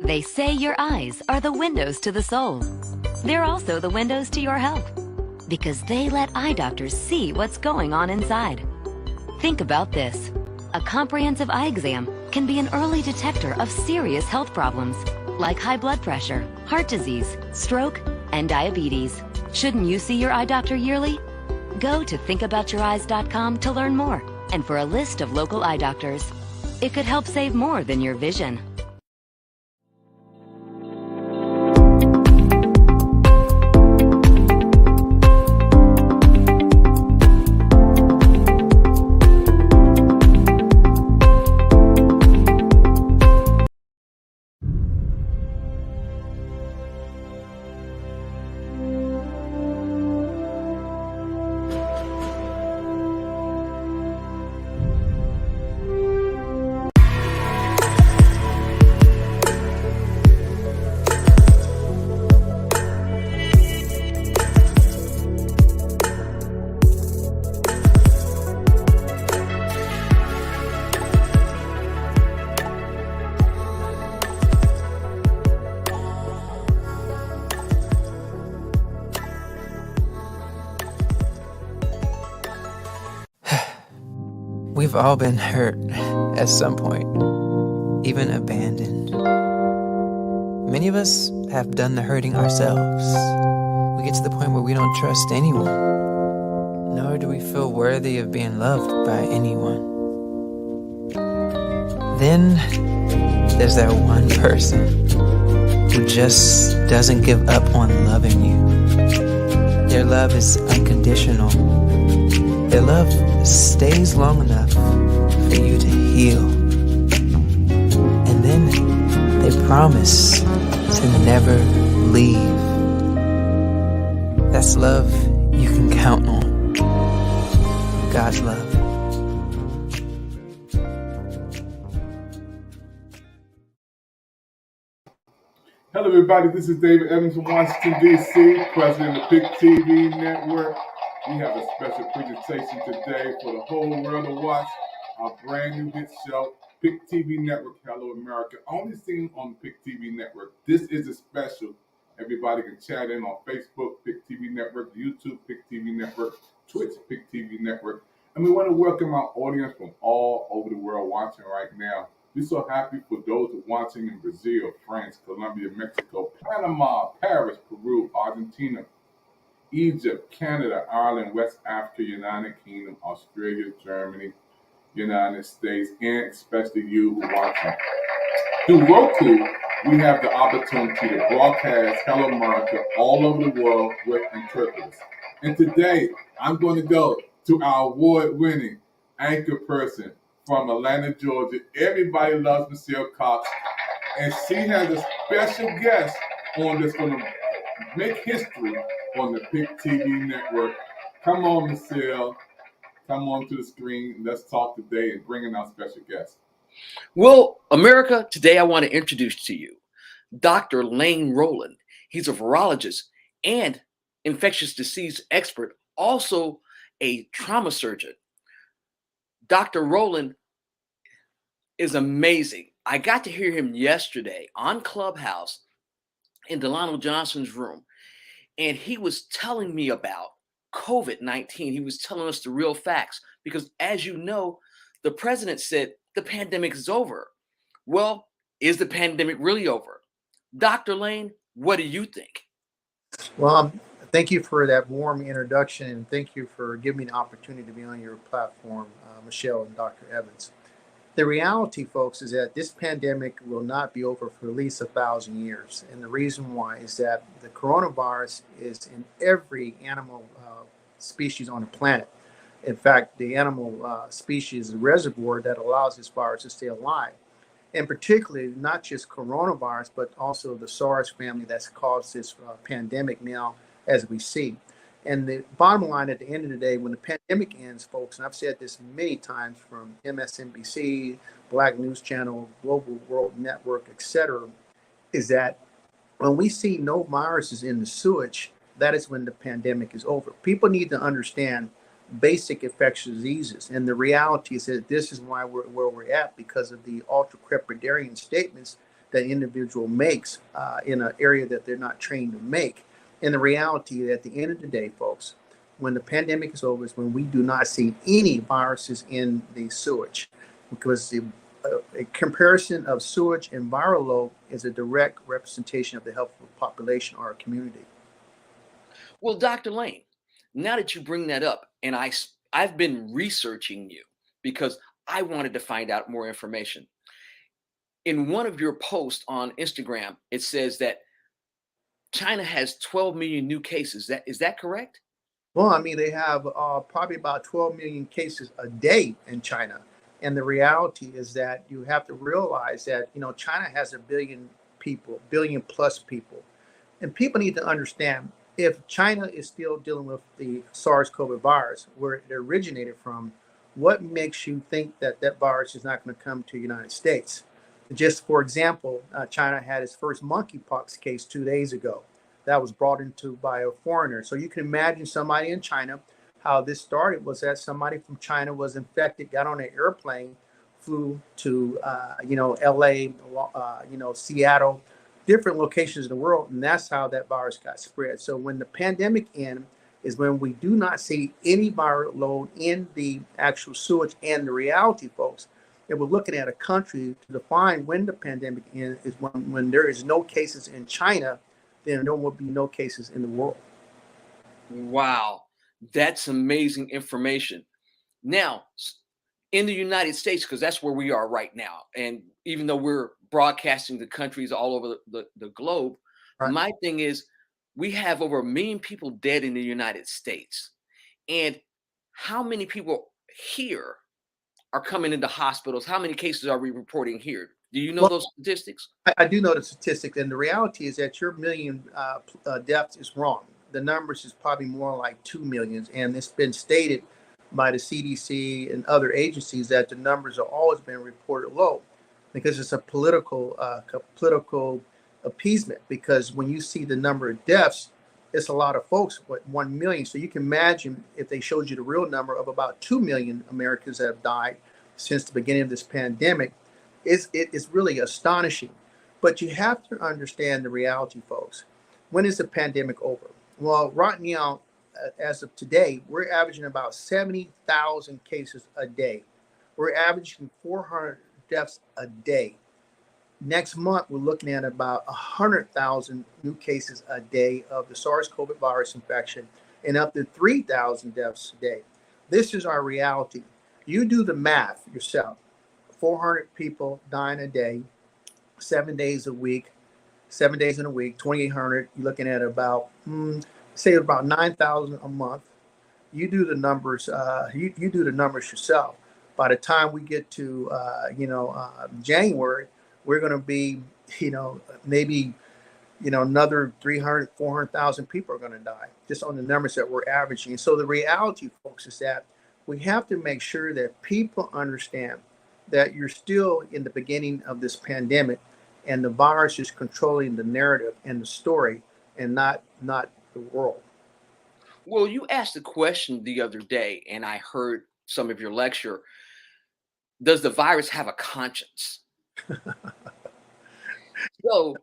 They say your eyes are the windows to the soul. They're also the windows to your health because they let eye doctors see what's going on inside. Think about this. A comprehensive eye exam can be an early detector of serious health problems like high blood pressure, heart disease, stroke, and diabetes. Shouldn't you see your eye doctor yearly? Go to thinkaboutyoureyes.com to learn more and for a list of local eye doctors. It could help save more than your vision. We've all been hurt at some point, even abandoned. Many of us have done the hurting ourselves. We get to the point where we don't trust anyone, nor do we feel worthy of being loved by anyone. Then there's that one person who just doesn't give up on loving you. Their love is unconditional. Their love stays long enough for you to heal. And then they promise to never leave. That's love you can count on. God's love. Hello, everybody. This is David Evans from Washington, D.C., president of PIC TV Network. We have a special presentation today for the whole world to watch. Our brand new hit show, PIC TV Network, Hello America, only seen on the PIC TV Network. This is a special. Everybody can chat in on Facebook, PIC TV Network, YouTube, PIC TV Network, Twitch, PIC TV Network. And we want to welcome our audience from all over the world watching right now. We're so happy for those who are watching in Brazil, France, Colombia, Mexico, Panama, Paris, Peru, Argentina, Egypt, Canada, Ireland, West Africa, United Kingdom, Australia, Germany, United States, and especially you who are watching. Through Roku, we have the opportunity to broadcast Hello America all over the world with interpreters. And today, I'm going to go to our award-winning anchor person from Atlanta, Georgia. Everybody loves Michelle Cox, and she has a special guest on that's going to make history on the PIC TV Network. Come on, Michelle. Come on to the screen. Let's talk today and bring in our special guest. Well, America, today I want to introduce to you Dr. Lane Rowland. He's a virologist and infectious disease expert, also a trauma surgeon. Dr. Rowland is amazing. I got to hear him yesterday on Clubhouse in Delano Johnson's room, and he was telling me about COVID-19. He was telling us the real facts because, as you know, the president said the pandemic is over. Well, is the pandemic really over? Dr. Lane, what do you think? Well, thank you for that warm introduction, and thank you for giving me the opportunity to be on your platform, Michelle and Dr. Evans. The reality, folks, is that this pandemic will not be over for at least 1,000 years. And the reason why is that the coronavirus is in every animal species on the planet. In fact, the animal species is a reservoir that allows this virus to stay alive. And particularly, not just coronavirus, but also the SARS family that's caused this pandemic now, as we see. And the bottom line at the end of the day, when the pandemic ends, folks, and I've said this many times from MSNBC, Black News Channel, Global World Network, etc., is that when we see no viruses in the sewage, that is when the pandemic is over. People need to understand basic infectious diseases. And the reality is that this is why we're where we're at, because of the ultra-crepidarian statements that individual makes in an area that they're not trained to make. And the reality that at the end of the day, folks, when the pandemic is over, is when we do not see any viruses in the sewage, because a comparison of sewage and viral load is a direct representation of the health of the population or a community. Well, Dr. Lane, now that you bring that up, and I've been researching you because I wanted to find out more information. In one of your posts on Instagram, it says that China has 12 million new cases. Is that correct? Well, I mean, they have probably about 12 million cases a day in China. And the reality is that you have to realize that, China has a billion people, billion plus people. And people need to understand, if China is still dealing with the SARS-CoV virus, where it originated from, what makes you think that that virus is not going to come to the United States? Just for example, China had its first monkeypox case 2 days ago. That was brought into by a foreigner. So you can imagine somebody in China. How this started was that somebody from China was infected, got on an airplane, flew to LA, Seattle, different locations in the world, and that's how that virus got spread. So when the pandemic ends is when we do not see any viral load in the actual sewage. And the reality, folks, that we're looking at a country to define when the pandemic ends is when there is no cases in China, then there will be no cases in the world. Wow, that's amazing information. Now, in the United States, because that's where we are right now, and even though we're broadcasting to countries all over the globe, Right. my thing is we have over 1 million people dead in the United States. And how many people here are coming into hospitals? How many cases are we reporting here? Do you know Well, those statistics? I do know the statistics, and the reality is that your million deaths is wrong. The numbers is probably more like 2 million, and it's been stated by the CDC and other agencies that the numbers have always been reported low, because it's a political appeasement. Because when you see the number of deaths, it's a lot of folks, what, 1 million. So you can imagine if they showed you the real number of about 2 million Americans that have died since the beginning of this pandemic. It's really astonishing. But you have to understand the reality, folks. When is the pandemic over? Well, right now, as of today, we're averaging about 70,000 cases a day. We're averaging 400 deaths a day. Next month, we're looking at about 100,000 new cases a day of the SARS-CoV virus infection and up to 3,000 deaths a day. This is our reality. You do the math yourself. 400 people dying a day, 7 days a week, 7 days in a week, 2,800. You're looking at about, say about 9,000 a month. You do the numbers. You do the numbers yourself. By the time we get to January, we're going to be maybe another 300, 400,000 people are going to die just on the numbers that we're averaging. So the reality, folks, is that we have to make sure that people understand that you're still in the beginning of this pandemic, and the virus is controlling the narrative and the story, and not the world. Well, you asked a question the other day, and I heard some of your lecture. Does the virus have a conscience? So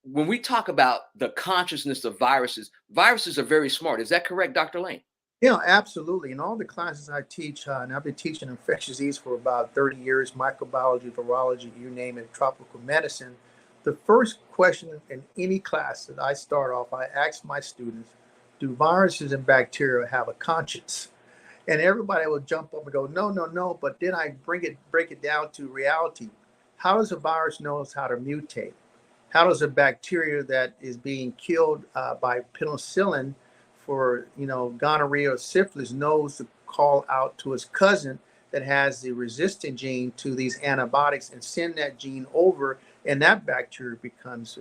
when we talk about the consciousness of viruses, viruses are very smart. Is that correct, Dr. Lane? Yeah, absolutely. In all the classes I teach, and I've been teaching infectious disease for about 30 years, microbiology, virology, you name it, tropical medicine. The first question in any class that I start off, I ask my students, do viruses and bacteria have a conscience? And everybody will jump up and go, no, no, no. But then I break it down to reality. How does a virus know how to mutate? How does a bacteria that is being killed by penicillin for gonorrhea or syphilis knows to call out to his cousin that has the resistant gene to these antibiotics and send that gene over, and that bacteria becomes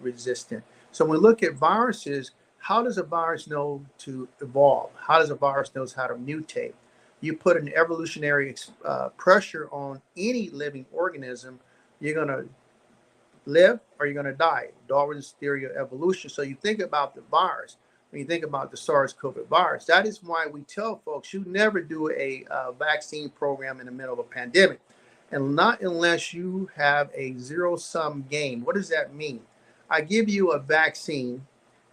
resistant? So when we look at viruses, how does a virus know to evolve? How does a virus know how to mutate? You put an evolutionary pressure on any living organism, you're going to live or you're going to die. Darwin's theory of evolution. So you think about the virus. When you think about the SARS-CoV virus, that is why we tell folks you never do a vaccine program in the middle of a pandemic. and not unless you have a zero-sum game. What does that mean? I give you a vaccine,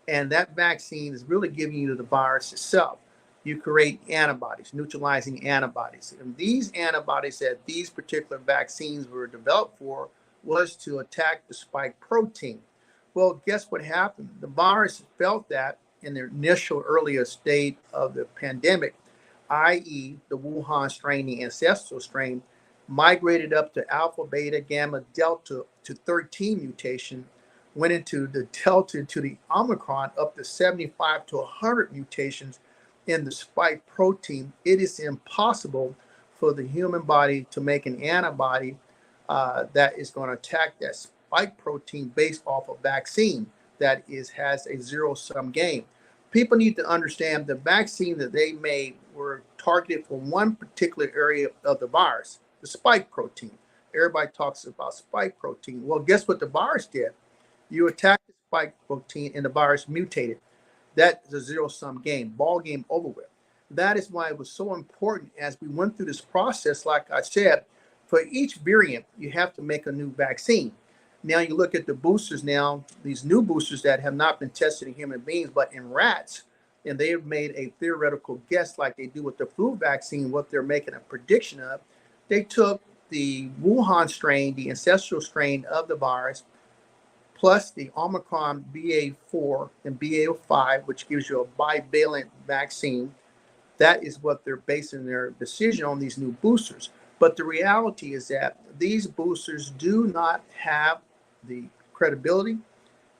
and that vaccine is really giving you the virus itself. You create antibodies, neutralizing antibodies. And these antibodies that these particular vaccines were developed for was to attack the spike protein. Well, guess what happened? The virus felt that in the initial earlier state of the pandemic, i.e., the Wuhan strain, the ancestral strain, migrated up to alpha, beta, gamma, delta to 13 mutation, went into the delta to the Omicron up to 75 to 100 mutations in the spike protein. It is impossible for the human body to make an antibody that is going to attack that spike protein based off a vaccine that has a zero-sum game. People need to understand the vaccine that they made were targeted for one particular area of the virus, the spike protein. Everybody talks about spike protein. Well, guess what the virus did? You attack the spike protein and the virus mutated. That is a zero-sum game, ball game over with. That is why it was so important as we went through this process, like I said, for each variant, you have to make a new vaccine. Now you look at the boosters now, these new boosters that have not been tested in human beings, but in rats, and they have made a theoretical guess like they do with the flu vaccine, what they're making a prediction of. They took the Wuhan strain, the ancestral strain of the virus, plus the Omicron BA4 and BA5, which gives you a bivalent vaccine. That is what they're basing their decision on, these new boosters. But the reality is that these boosters do not have the credibility,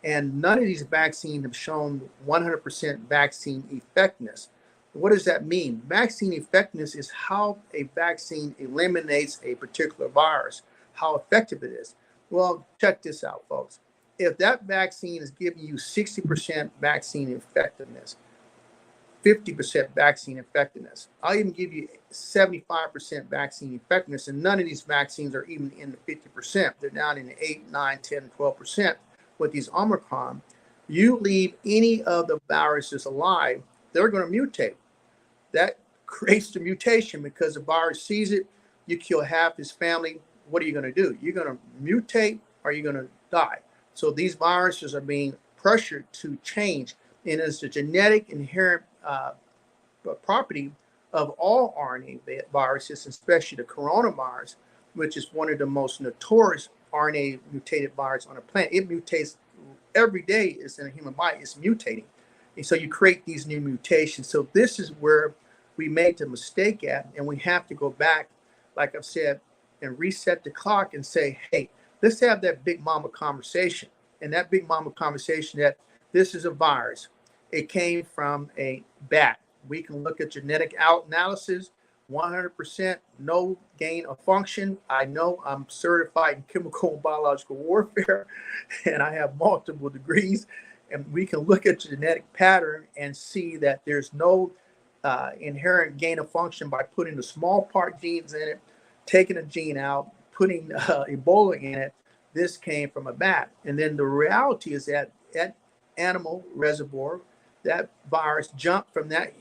and none of these vaccines have shown 100% vaccine effectiveness. What does that mean? Vaccine effectiveness is how a vaccine eliminates a particular virus, how effective it is. Well, check this out, folks. If that vaccine is giving you 60% vaccine effectiveness, 50% vaccine effectiveness, I'll even give you 75% vaccine effectiveness, and none of these vaccines are even in the 50%. They're down in the 8, 9, 10, 12% with these Omicron. You leave any of the viruses alive, they're going to mutate. That creates the mutation because the virus sees it, you kill half his family. What are you going to do? You're going to mutate or you're going to die. So these viruses are being pressured to change, and it's the genetic inherent property of all RNA viruses, especially the coronavirus, which is one of the most notorious RNA mutated virus on the planet. It mutates every day. It's in a human body. It's mutating. And so you create these new mutations. So this is where we made the mistake at, and we have to go back, like I've said, and reset the clock and say, hey, let's have that big mama conversation. And that big mama conversation that this is a virus. It came from a bat. We can look at genetic analysis, 100% no gain of function. I know I'm certified in chemical and biological warfare, and I have multiple degrees. And we can look at genetic pattern and see that there's no inherent gain of function by putting the small part genes in it, taking a gene out, putting Ebola in it. This came from a bat. And then the reality is that at animal reservoir, that virus jumped from that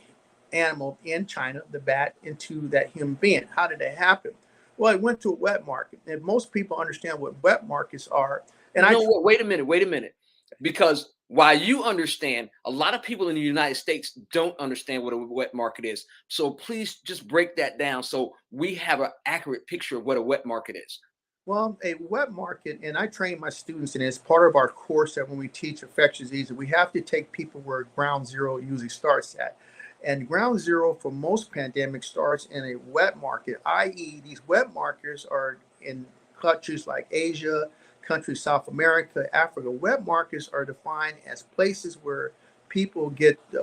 animal in China, the bat, into that human being. How did that happen? Well, it went to a wet market. And most people understand what wet markets are. And wait a minute. Because while you understand, a lot of people in the United States don't understand what a wet market is. So please just break that down so we have an accurate picture of what a wet market is. Well, a wet market, and I train my students, and it's part of our course that when we teach infectious disease, we have to take people where ground zero usually starts at. And ground zero for most pandemics starts in a wet market, i.e. these wet markets are in countries like Asia, countries South America, Africa. Wet markets are defined as places where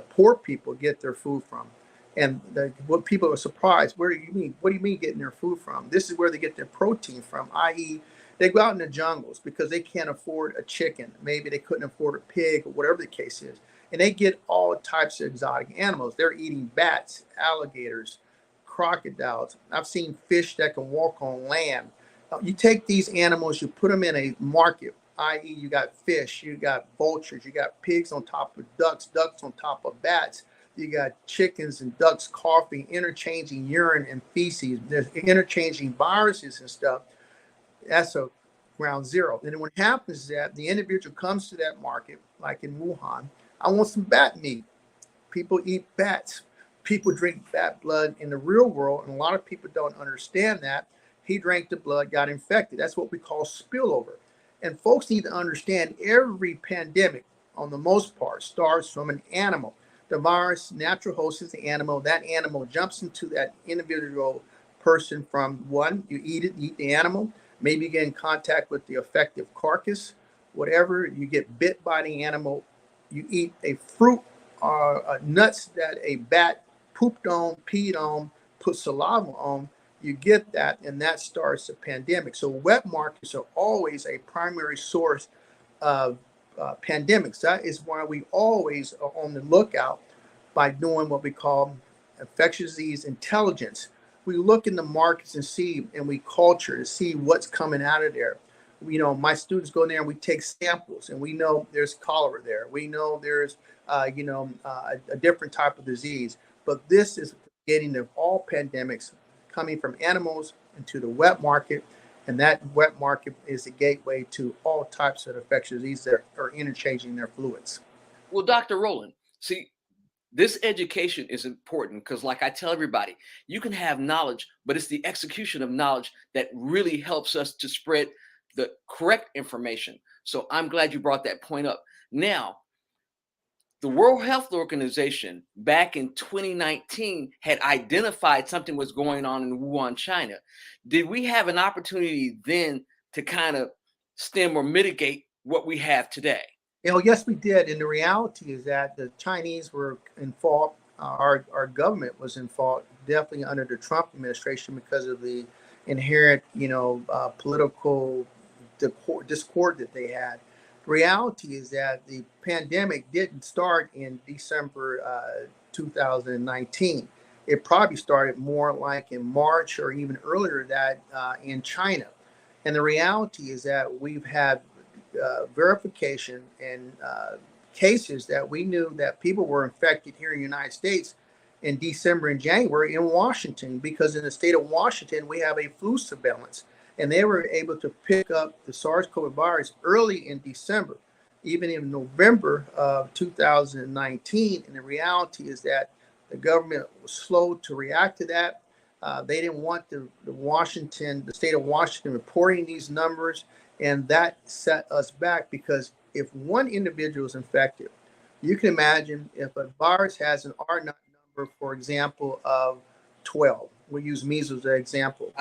poor people get their food from. And what people are surprised, what do you mean getting their food from? This is where they get their protein from, i.e. they go out in the jungles because they can't afford a chicken. Maybe they couldn't afford a pig or whatever the case is. And they get all types of exotic animals. They're eating bats, alligators, crocodiles. I've seen fish that can walk on land. You take these animals, you put them in a market, i.e. you got fish, you got vultures, you got pigs on top of ducks, ducks on top of bats. You got chickens and ducks coughing, interchanging urine and feces. There's interchanging viruses and stuff. That's a ground zero. And then what happens is that the individual comes to that market, like in Wuhan. I want some bat meat. People eat bats. People drink bat blood in the real world, and a lot of people don't understand that. He drank the blood, got infected. That's what we call spillover. And folks need to understand every pandemic, on the most part, starts from an animal. The virus, natural host is the animal. That animal jumps into that individual person from one, you eat it, eat the animal. Maybe you get in contact with the effective carcass, whatever. You get bit by the animal. You eat a fruit or nuts that a bat pooped on, peed on, put saliva on. You get that, and that starts a pandemic. So wet markets are always a primary source of pandemics. That is why we always are on the lookout by doing what we call infectious disease intelligence. We look in the markets and see, and we culture to see what's coming out of there. You know, my students go in there and we take samples, and we know there's cholera there. We know there's, a different type of disease. But this is getting of all pandemics coming from animals into the wet market, and that wet market is the gateway to all types of infectious diseases that are interchanging their fluids. Well, Dr. Rowland, see, this education is important because, like I tell everybody, you can have knowledge, but it's the execution of knowledge that really helps us to spread the correct information. So I'm glad you brought that point up. Now, the World Health Organization back in 2019 had identified something was going on in Wuhan, China. Did we have an opportunity then to kind of stem or mitigate what we have today? You know, yes, we did. And the reality is that the Chinese were in fault. Our government was in fault, definitely under the Trump administration, because of the inherent, political discord that they had. The reality is that the pandemic didn't start in December 2019. It probably started more like in March or even earlier that in China. And the reality is that we've had verification and cases that we knew that people were infected here in the United States in December and January in Washington, because in the state of Washington, we have a flu surveillance. And they were able to pick up the SARS-CoV virus early in December, even in November of 2019. And the reality is that the government was slow to react to that. They didn't want the state of Washington reporting these numbers. And that set us back, because if one individual is infected, you can imagine if a virus has an R naught number, for example, of 12. We'll use measles as an example.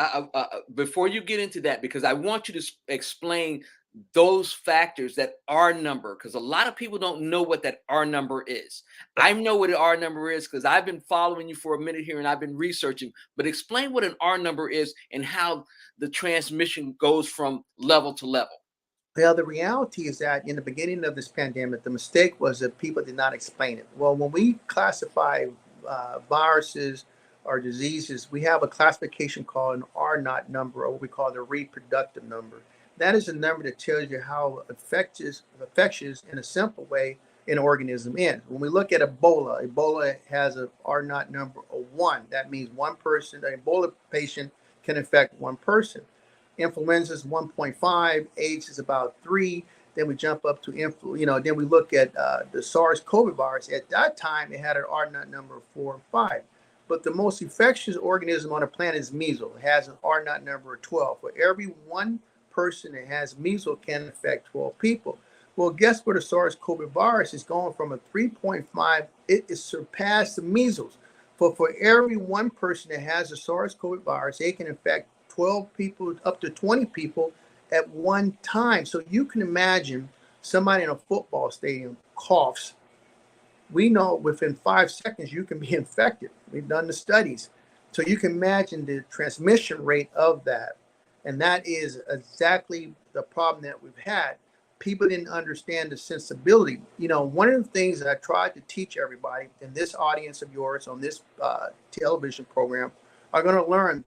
Before you get into that, because I want you to explain those factors, that R number, because a lot of people don't know what that R number is. I know what an R number is because I've been following you for a minute here and I've been researching, but explain what an R number is and how the transmission goes from level to level. Well, the reality is that in the beginning of this pandemic, the mistake was that people did not explain it. Well, when we classify viruses or diseases, we have a classification called an R naught number, or what we call the reproductive number. That is a number that tells you how infectious in a simple way an organism is. When we look at Ebola has an R naught number of 1. That means one person, an Ebola patient can infect one person. Influenza is 1.5, AIDS is about 3. Then we jump up to then we look at the SARS-CoV virus. At that time, it had an R naught number of 4 and 5. But the most infectious organism on the planet is measles. It has an R naught number of 12. For every one person that has measles can infect 12 people. Well, guess what? The SARS-CoV virus is going from a 3.5. It is surpassed the measles. For every one person that has the SARS-CoV virus, they can infect 12 people, up to 20 people at one time. So you can imagine somebody in a football stadium coughs. We know within 5 seconds you can be infected. We've done the studies. So you can imagine the transmission rate of that. And that is exactly the problem that we've had. People didn't understand the sensibility. One of the things that I tried to teach everybody in this audience of yours on this television program are going to learn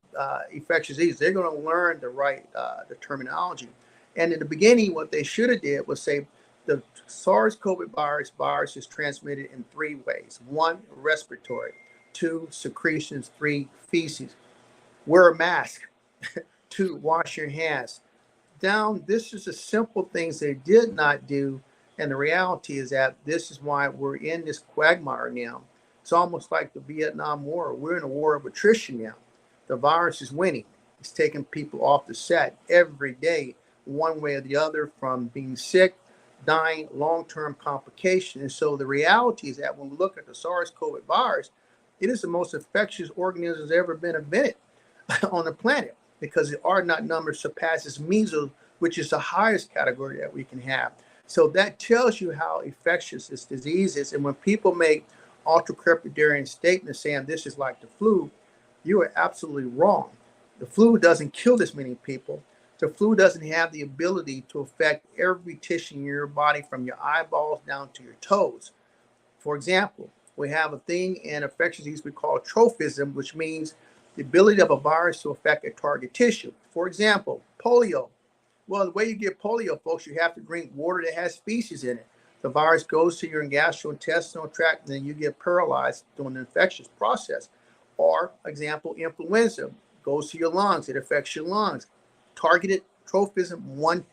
infectious disease. They're going to learn the right the terminology. And in the beginning, what they should have did was say, The SARS-CoV virus is transmitted in 3 ways. 1, respiratory. 2, secretions. 3, feces. Wear a mask. 2, wash your hands. This is the simple things they did not do. And the reality is that this is why we're in this quagmire now. It's almost like the Vietnam War. We're in a war of attrition now. The virus is winning. It's taking people off the set every day, one way or the other, from being sick, dying, long-term complications. And so the reality is that when we look at the SARS-CoV virus, it is the most infectious organism that's ever been invented on the planet, because the R0 number surpasses measles, which is the highest category that we can have. So that tells you how infectious this disease is. And when people make ultra-crepidarian statements saying this is like the flu, you are absolutely wrong. The flu doesn't kill this many people. The flu doesn't have the ability to affect every tissue in your body from your eyeballs down to your toes. For example, we have a thing in infectious disease we call trophism, which means the ability of a virus to affect a target tissue. For example, polio. Well, the way you get polio, folks, you have to drink water that has feces in it. The virus goes to your gastrointestinal tract, and then you get paralyzed during the infectious process. Or, example, influenza goes to your lungs. It affects your lungs. Targeted trophism, one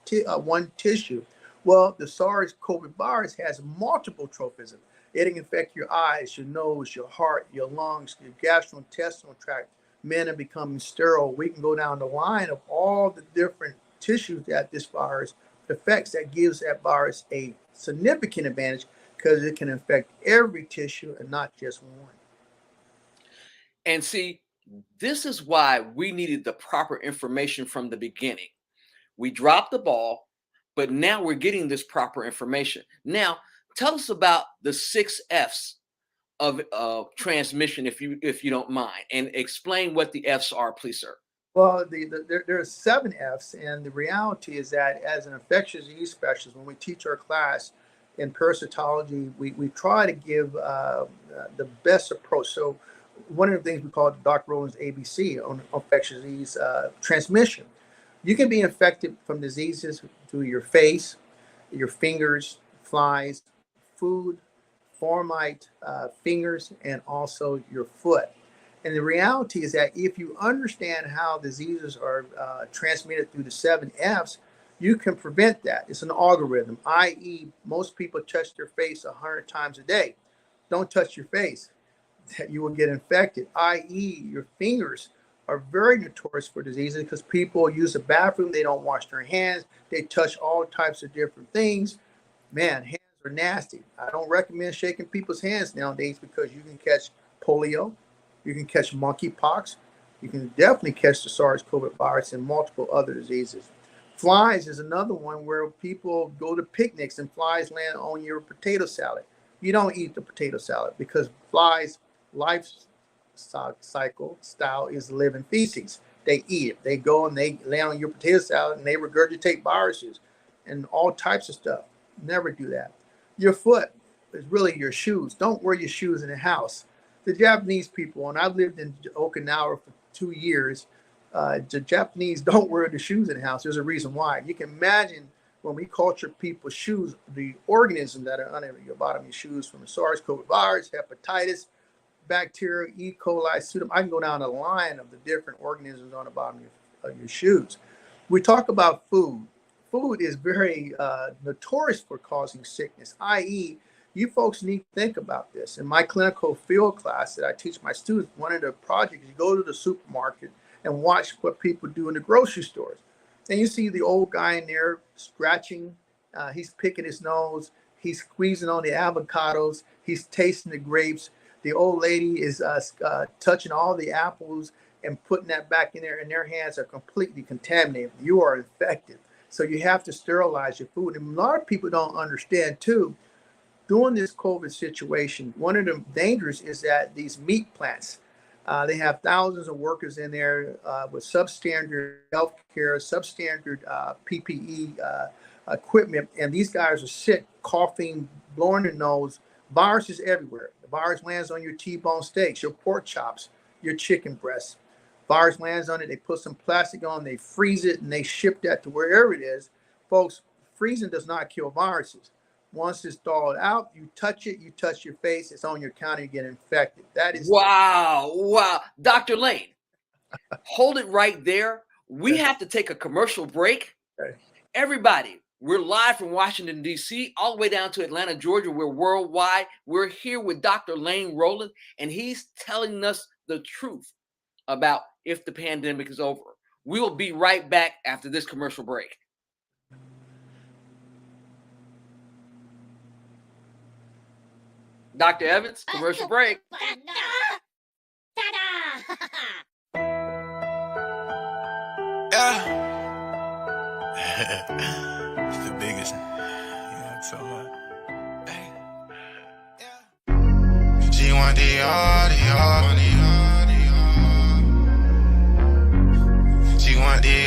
tissue. Well, the SARS-CoV virus has multiple trophism. It can affect your eyes, your nose, your heart, your lungs, your gastrointestinal tract. Men are becoming sterile. We can go down the line of all the different tissues that this virus affects. That gives that virus a significant advantage because it can affect every tissue and not just one. And see, this is why we needed the proper information from the beginning. We dropped the ball, but now we're getting this proper information. Now, tell us about the 6 F's of transmission, if you don't mind, and explain what the F's are, please, sir. Well, there are 7 F's, and the reality is that as an infectious disease specialist, when we teach our class in parasitology, we try to give the best approach. So one of the things we call Dr. Rowland's ABC on infectious disease transmission. You can be infected from diseases through your face, your fingers, flies, food, formite, fingers, and also your foot. And the reality is that if you understand how diseases are transmitted through the 7 F's, you can prevent that. It's an algorithm, i.e., most people touch their face 100 times a day. Don't touch your face. You will get infected, i.e., your fingers are very notorious for diseases because people use the bathroom, they don't wash their hands, they touch all types of different things. Man, hands are nasty. I don't recommend shaking people's hands nowadays because you can catch polio, you can catch monkeypox, you can definitely catch the SARS-CoV virus and multiple other diseases. Flies is another one where people go to picnics and flies land on your potato salad. You don't eat the potato salad because flies' life style is living feces. They eat it. They go and they land on your potato salad and they regurgitate viruses and all types of stuff. Never do that. Your foot is really your shoes. Don't wear your shoes in the house. The Japanese people, and I've lived in Okinawa for 2 years, the Japanese don't wear the shoes in the house. There's a reason why. You can imagine when we culture people's shoes, the organisms that are under your bottom of your shoes from the SARS-CoV virus, hepatitis, bacteria, E. coli, pseudomonas. I can go down the line of the different organisms on the bottom of your shoes. We talk about food. Food is very notorious for causing sickness, i.e., you folks need to think about this. In my clinical field class that I teach my students, one of the projects, you go to the supermarket and watch what people do in the grocery stores. And you see the old guy in there scratching, he's picking his nose, he's squeezing on the avocados, he's tasting the grapes. The old lady is touching all the apples and putting that back in there, and their hands are completely contaminated. You are infected. So you have to sterilize your food. And a lot of people don't understand, too, during this COVID situation, one of the dangers is that these meat plants, they have thousands of workers in there with substandard healthcare, substandard PPE equipment, and these guys are sick, coughing, blowing their nose, viruses everywhere. The virus lands on your T-bone steaks, your pork chops, your chicken breasts. Virus lands on it, they put some plastic on, they freeze it, and they ship that to wherever it is. Folks, freezing does not kill viruses. Once it's thawed out, you touch it, you touch your face, it's on your counter, you get infected. That is wow. Dr. Lane, hold it right there. We have to take a commercial break. Okay. Everybody, we're live from Washington, D.C., all the way down to Atlanta, Georgia. We're worldwide. We're here with Dr. Lane Rowland, and he's telling us the truth about if the pandemic is over. We'll be right back after this commercial break. Dr. Evans, commercial break. Yeah. It's the biggest. You know, so hey. Yeah. She want the She want the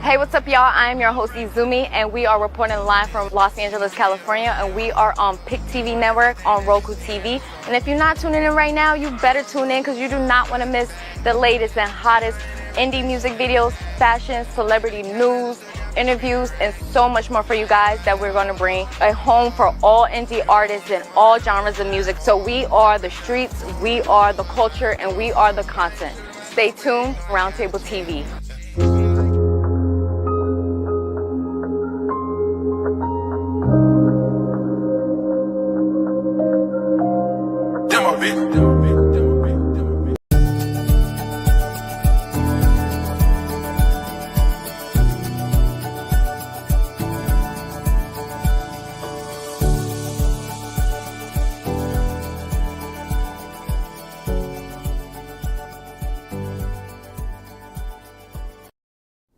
Hey, what's up, y'all? I am your host, Izumi, and we are reporting live from Los Angeles, California, and we are on PIC TV Network on Roku TV. And if you're not tuning in right now, you better tune in because you do not want to miss the latest and hottest indie music videos, fashion, celebrity news, interviews, and so much more for you guys that we're going to bring a home for all indie artists and all genres of music. So we are the streets, we are the culture, and we are the content. Stay tuned, Roundtable TV.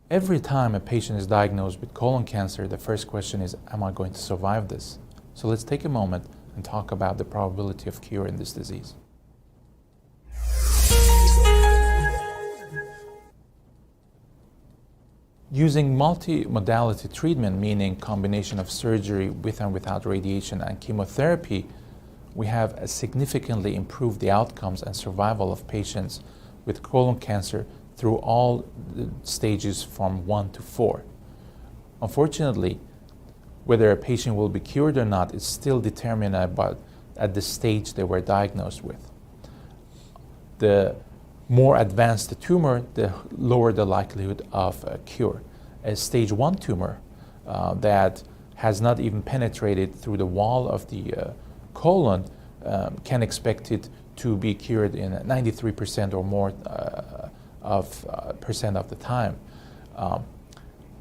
Every time a patient is diagnosed with colon cancer, the first question is, am I going to survive this? So let's take a moment and talk about the probability of cure in this disease. Using multi-modality treatment, meaning combination of surgery with and without radiation and chemotherapy, we have significantly improved the outcomes and survival of patients with colon cancer through all the stages from 1 to 4. Unfortunately, whether a patient will be cured or not is still determined at the stage they were diagnosed with. The more advanced the tumor, the lower the likelihood of cure. A stage 1 tumor that has not even penetrated through the wall of the colon can expect it to be cured in 93% or more percent of the time.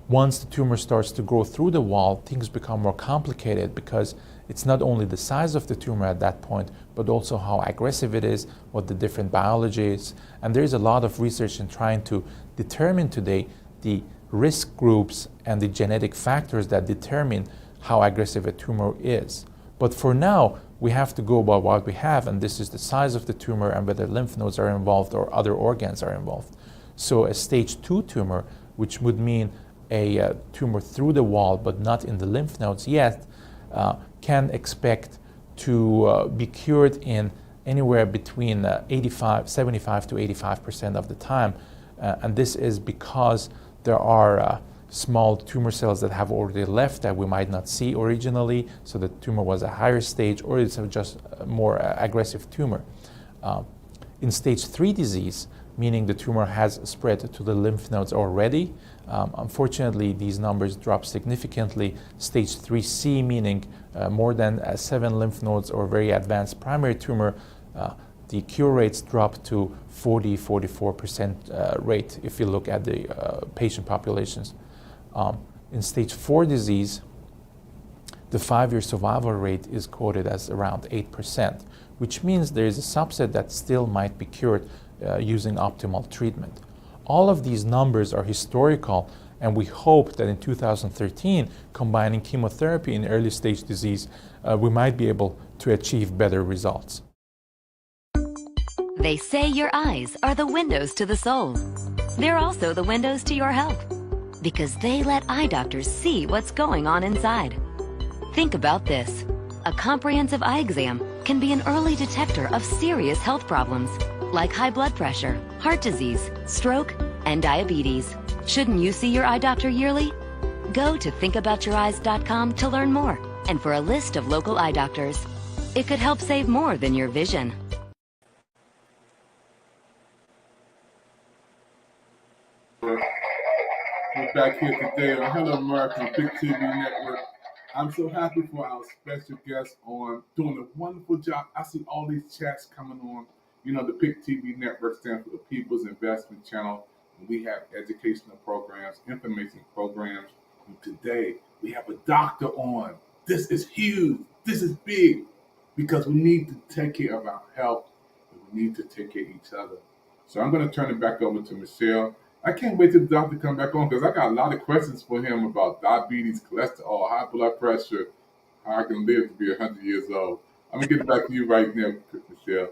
Once the tumor starts to grow through the wall, things become more complicated because it's not only the size of the tumor at that point, but also how aggressive it is, what the different biology is. And there's a lot of research in trying to determine today the risk groups and the genetic factors that determine how aggressive a tumor is. But for now, we have to go by what we have, and this is the size of the tumor and whether lymph nodes are involved or other organs are involved. So a stage 2 tumor, which would mean a tumor through the wall but not in the lymph nodes yet, can expect to be cured in anywhere between 75 to 85% of the time. And this is because there are small tumor cells that have already left that we might not see originally, so the tumor was a higher stage, or it's just a more aggressive tumor. In stage 3 disease, meaning the tumor has spread to the lymph nodes already, unfortunately these numbers drop significantly. Stage 3C, meaning more than 7 lymph nodes or very advanced primary tumor, the cure rates drop to 40-44% rate if you look at the patient populations. In stage 4 disease, the 5-year survival rate is quoted as around 8%, which means there is a subset that still might be cured using optimal treatment. All of these numbers are historical, and we hope that in 2013, combining chemotherapy in early stage disease, we might be able to achieve better results. They say your eyes are the windows to the soul. They're also the windows to your health, because they let eye doctors see what's going on inside. Think about this. A comprehensive eye exam can be an early detector of serious health problems, like high blood pressure, heart disease, stroke, and diabetes. Shouldn't you see your eye doctor yearly? Go to thinkaboutyoureyes.com to learn more And for a list of local eye doctors, it could help save more than your vision. We're back here today on Hello America Big TV Network. I'm so happy for our special guest on doing a wonderful job. I see all these chats coming on. You know, the PIC TV Network stands for the People's Investment Channel. And we have educational programs, information programs. And today, we have a doctor on. This is huge. This is big because we need to take care of our health and we need to take care of each other. So I'm going to turn it back over to Michelle. I can't wait till the doctor come back on because I got a lot of questions for him about diabetes, cholesterol, high blood pressure, how I can live to be 100 years old. I'm going to get it back to you right now, Michelle.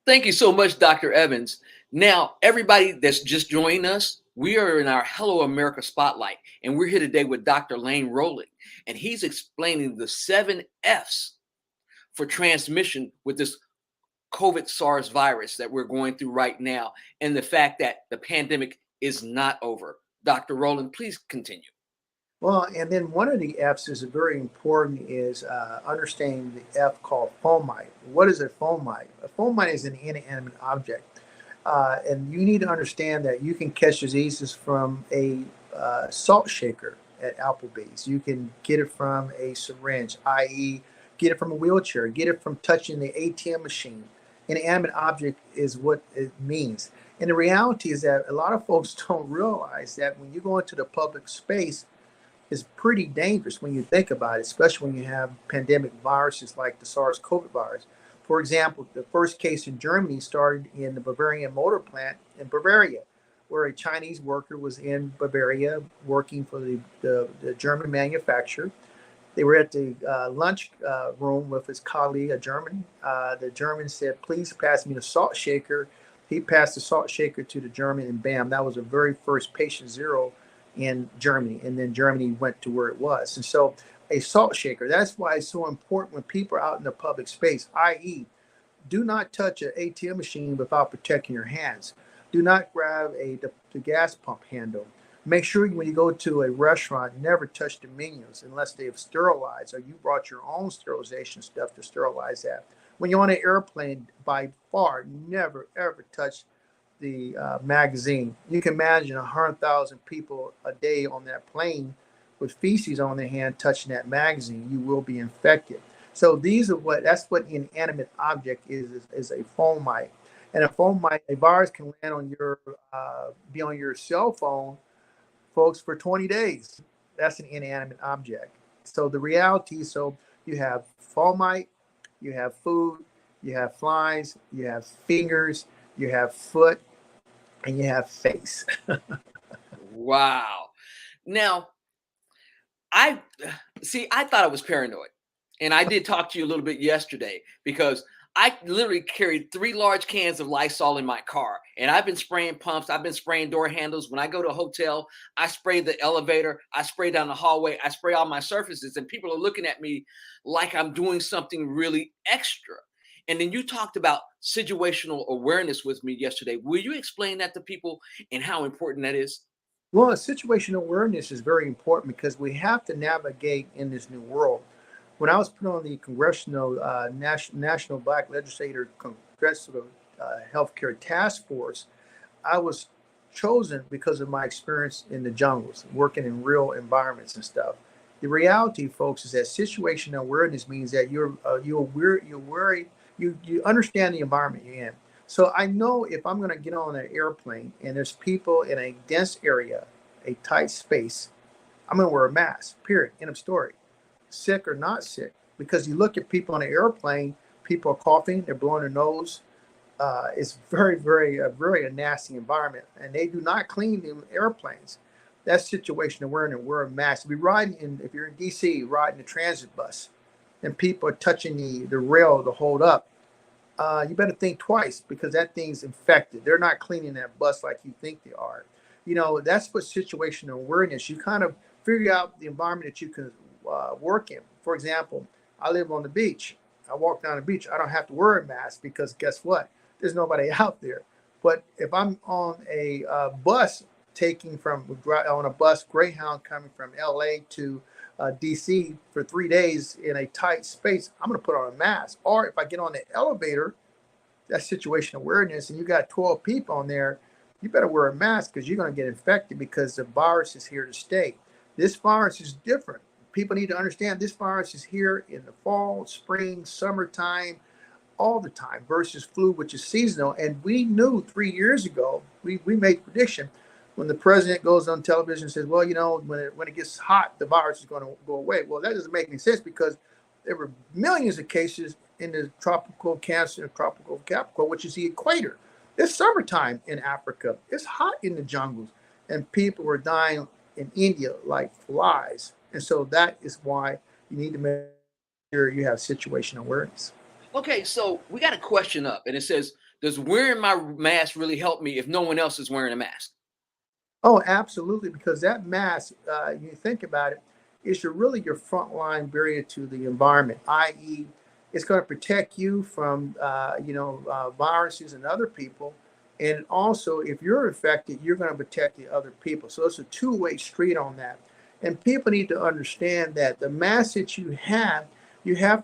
Thank you so much, Dr. Evans. Now, everybody that's just joined us, we are in our Hello America Spotlight, and we're here today with Dr. Lane Rowland, and he's explaining the 7 F's for transmission with this COVID SARS virus that we're going through right now, and the fact that the pandemic is not over. Dr. Rowland, please continue. Well, and then one of the F's is very important is understanding the F called fomite. What is a fomite? A fomite is an inanimate object. And you need to understand that you can catch diseases from a salt shaker at Applebee's. You can get it from a syringe, i.e., get it from a wheelchair, get it from touching the ATM machine. An inanimate object is what it means. And the reality is that a lot of folks don't realize that when you go into the public space, it's pretty dangerous when you think about it, especially when you have pandemic viruses like the SARS-CoV virus. For example, the first case in Germany started in the Bavarian motor plant in Bavaria, where a Chinese worker was in Bavaria working for the German manufacturer. They were at the lunch room with his colleague, a German. The German said, "Please pass me the salt shaker." He passed the salt shaker to the German, and bam, that was the very first patient zero in Germany. And then Germany went to where it was. And so a salt shaker, that's why it's so important when people are out in the public space, i.e., do not touch an ATM machine without protecting your hands. Do not grab the gas pump handle. Make sure when you go to a restaurant, never touch the menus unless they have sterilized or you brought your own sterilization stuff to sterilize that. When you're on an airplane, by far, never, ever touch the magazine. You can imagine 100,000 people a day on that plane with feces on their hand touching that magazine. You will be infected. So that's what an inanimate object is a fomite. And a virus can land on be on your cell phone, folks, for 20 days. That's an inanimate object. So the reality, you have fomite, you have food, you have flies, you have fingers, you have foot, and you have face. Wow. Now, I thought I was paranoid. And I did talk to you a little bit yesterday because I literally carried 3 large cans of Lysol in my car. And I've been spraying pumps. I've been spraying door handles. When I go to a hotel, I spray the elevator. I spray down the hallway. I spray all my surfaces. And people are looking at me like I'm doing something really extra. And then you talked about situational awareness with me yesterday. Will you explain that to people and how important that is? Well, situational awareness is very important because we have to navigate in this new world. When I was put on the Congressional National Black Legislator Congressional Healthcare Task Force, I was chosen because of my experience in the jungles, working in real environments and stuff. The reality, folks, is that situational awareness means that you understand the environment you're in. So I know if I'm going to get on an airplane and there's people in a dense area, a tight space, I'm going to wear a mask, period, end of story. Sick or not sick, because you look at people on an airplane, people are coughing, they're blowing their nose. It's very a nasty environment, and they do not clean the airplanes. That's situational awareness. Wear a mask. If you're in DC, riding the transit bus, and people are touching the rail to hold up, you better think twice because that thing's infected. They're not cleaning that bus like you think they are. That's what situational awareness. You kind of figure out the environment that you can work in. For example, I live on the beach. I walk down the beach. I don't have to wear a mask because guess what? There's nobody out there. But if I'm on a bus taking on a bus, Greyhound, coming from LA to DC for 3 days in a tight space, I'm going to put on a mask. Or if I get on the elevator, that's situational awareness, and you got 12 people on there, you better wear a mask because you're going to get infected because the virus is here to stay. This virus is different. People need to understand this virus is here in the fall, spring, summertime, all the time versus flu, which is seasonal. And we knew 3 years ago, we made prediction when the president goes on television and says, well, you know, when it gets hot, the virus is going to go away. Well, that doesn't make any sense because there were millions of cases in the tropical Cancer, tropical Capricorn, which is the equator. It's summertime in Africa. It's hot in the jungles, and people were dying in India like flies. And so that is why you need to make sure you have situational awareness. Okay, so we got a question up, and it says, does wearing my mask really help me if no one else is wearing a mask? Oh, absolutely, because that mask, you think about it, is really your frontline barrier to the environment, i.e., it's going to protect you from, viruses and other people. And also, if you're infected, you're going to protect the other people. So it's a two-way street on that. And people need to understand that the mask that you have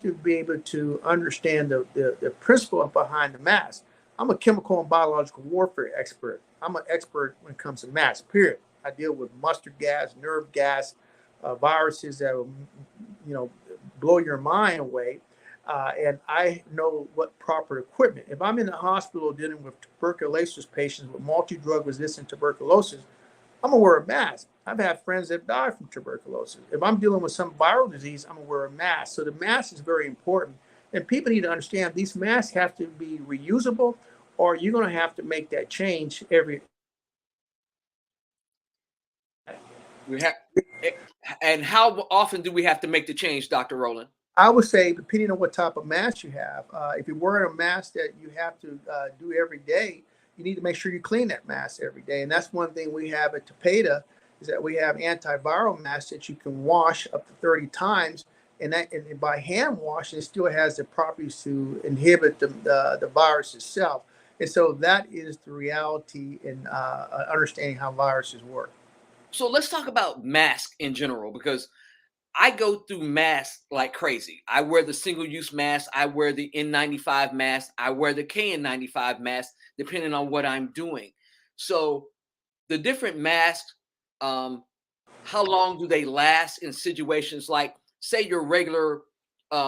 to be able to understand the principle behind the mask. I'm a chemical and biological warfare expert. I'm an expert when it comes to masks, period. I deal with mustard gas, nerve gas, viruses that will, blow your mind away. And I know what proper equipment. If I'm in the hospital dealing with tuberculosis patients with multi-drug resistant tuberculosis, I'm gonna wear a mask. I've had friends that die from tuberculosis. If I'm dealing with some viral disease, I'm gonna wear a mask. So the mask is very important. And people need to understand these masks have to be reusable, or you're gonna have to make that change every. And how often do we have to make the change, Dr. Rowland? I would say, depending on what type of mask you have, if you're wearing a mask that you have to do every day, you need to make sure you clean that mask every day. And that's one thing we have at Tepeda is that we have antiviral masks that you can wash up to 30 times. And by hand wash, it still has the properties to inhibit the virus itself. And so that is the reality in understanding how viruses work. So let's talk about masks in general, because I go through masks like crazy. I wear the single-use mask. I wear the N95 mask. I wear the KN95 mask, depending on what I'm doing. So the different masks, how long do they last in situations like, say, your regular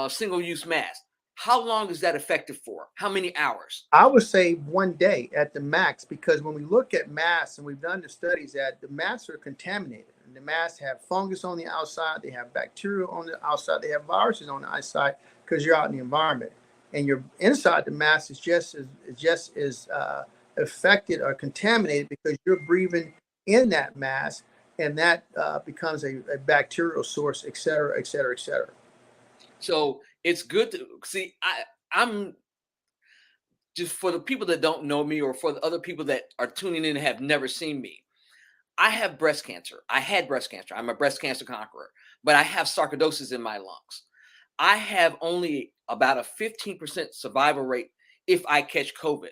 single-use mask? How long is that effective for? How many hours? I would say 1 day at the max, because when we look at masks, and we've done the studies, that the masks are contaminated. And the masks have fungus on the outside, they have bacteria on the outside, they have viruses on the outside because you're out in the environment. And you're inside the mask is just as affected or contaminated because you're breathing in that mask, and that becomes a bacterial source, et cetera, et cetera, et cetera. So it's good to see. I'm just, for the people that don't know me, or for the other people that are tuning in and have never seen me, I have breast cancer. I had breast cancer. I'm a breast cancer conqueror, but I have sarcoidosis in my lungs. I have only about a 15% survival rate if I catch COVID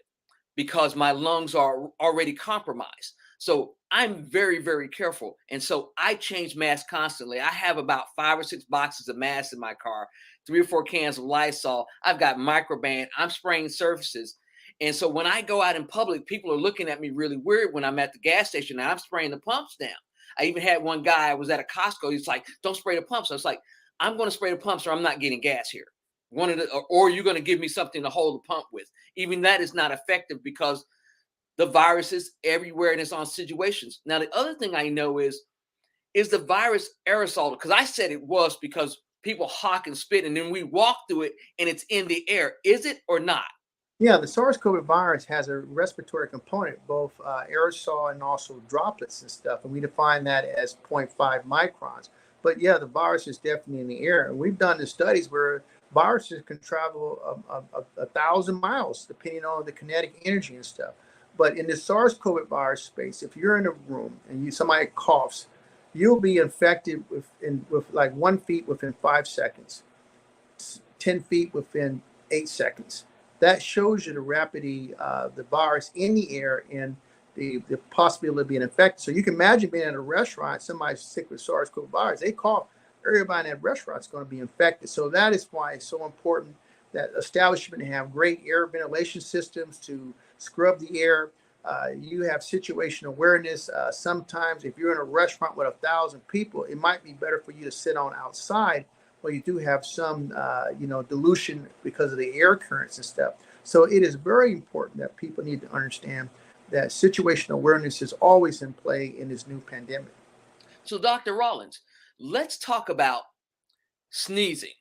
because my lungs are already compromised. So I'm very, very careful. And so I change masks constantly. I have about 5 or 6 boxes of masks in my car, 3 or 4 cans of Lysol. I've got Microban. I'm spraying surfaces. And so when I go out in public, people are looking at me really weird when I'm at the gas station and I'm spraying the pumps down. I even had one guy, I was at a Costco. He's like, don't spray the pumps. I was like, I'm going to spray the pumps or I'm not getting gas here. Or you're going to give me something to hold the pump with. Even that is not effective because the virus is everywhere and it's on situations. Now, the other thing I know is the virus aerosol? Because I said it was because people hawk and spit and then we walk through it and it's in the air. Is it or not? Yeah, the SARS-CoV virus has a respiratory component, both aerosol and also droplets and stuff. And we define that as 0.5 microns. But yeah, the virus is definitely in the air. And we've done the studies where viruses can travel 1,000 miles, depending on the kinetic energy and stuff. But in the SARS-CoV virus space, if you're in a room and somebody coughs, you'll be infected with like 1 feet within 5 seconds, 10 feet within 8 seconds. That shows you the rapidity of the virus in the air, and the possibility of being infected. So you can imagine being in a restaurant, somebody's sick with SARS-CoV virus, they cough, everybody in that restaurant is going to be infected. So that is why it's so important that establishment have great air ventilation systems to scrub the air. You have situational awareness. Sometimes if you're in a restaurant with 1,000 people, it might be better for you to sit on outside where you do have some, dilution because of the air currents and stuff. So it is very important that people need to understand that situational awareness is always in play in this new pandemic. So, Dr. Rollins, let's talk about sneezing.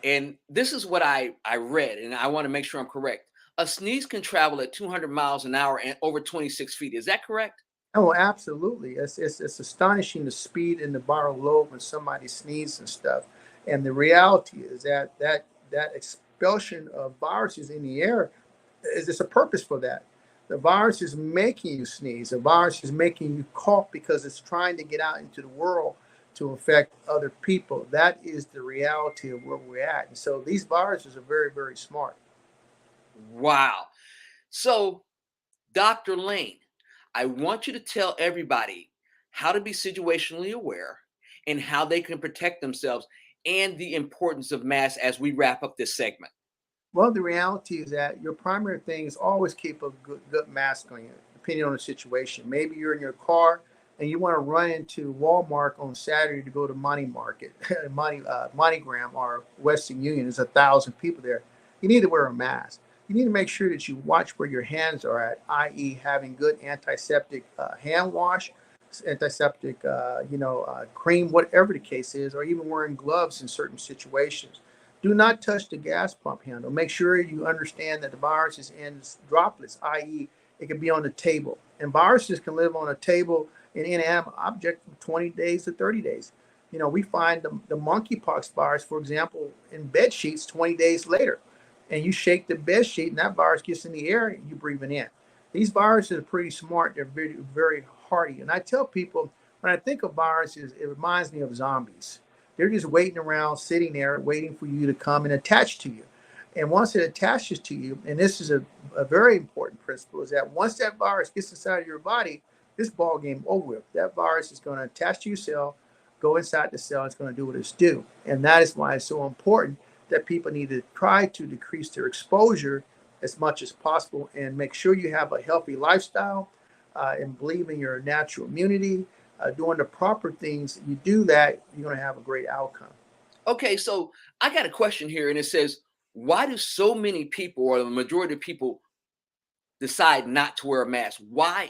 And this is what I read, and I want to make sure I'm correct. A sneeze can travel at 200 miles an hour and over 26 feet. Is that correct? Oh, absolutely. It's astonishing the speed in the viral load when somebody sneezes and stuff. And the reality is that expulsion of viruses in the air is a purpose for that. The virus is making you sneeze. The virus is making you cough because it's trying to get out into the world to affect other people. That is the reality of where we're at. And so these viruses are very, very smart. Wow. So, Dr. Lane, I want you to tell everybody how to be situationally aware and how they can protect themselves and the importance of masks as we wrap up this segment. Well, the reality is that your primary thing is always keep a good mask on you, depending on the situation. Maybe you're in your car and you want to run into Walmart on Saturday to go to Money Market, MoneyGram or Western Union. There's 1,000 people there. You need to wear a mask. You need to make sure that you watch where your hands are at, i.e. having good antiseptic hand wash, antiseptic, cream, whatever the case is, or even wearing gloves in certain situations. Do not touch the gas pump handle. Make sure you understand that the virus is in droplets, i.e. it can be on the table. And viruses can live on a table in inanimate object from 20 days to 30 days. We find the monkeypox virus, for example, in bed sheets 20 days later. And you shake the bed sheet and that virus gets in the air and you breathe it in. These viruses are pretty smart. They're very, very hardy. And I tell people, when I think of viruses, it reminds me of zombies. They're just waiting around, sitting there, waiting for you to come and attach to you. And once it attaches to you, and this is a very important principle, is that once that virus gets inside of your body, this ball game over with. That virus is going to attach to your cell, go inside the cell, it's going to do what it's due. And that is why it's so important that people need to try to decrease their exposure as much as possible and make sure you have a healthy lifestyle and believe in your natural immunity, doing the proper things. You do that, you're going to have a great outcome. Okay, so I got a question here, and it says, why do so many people, or the majority of people, decide not to wear a mask? Why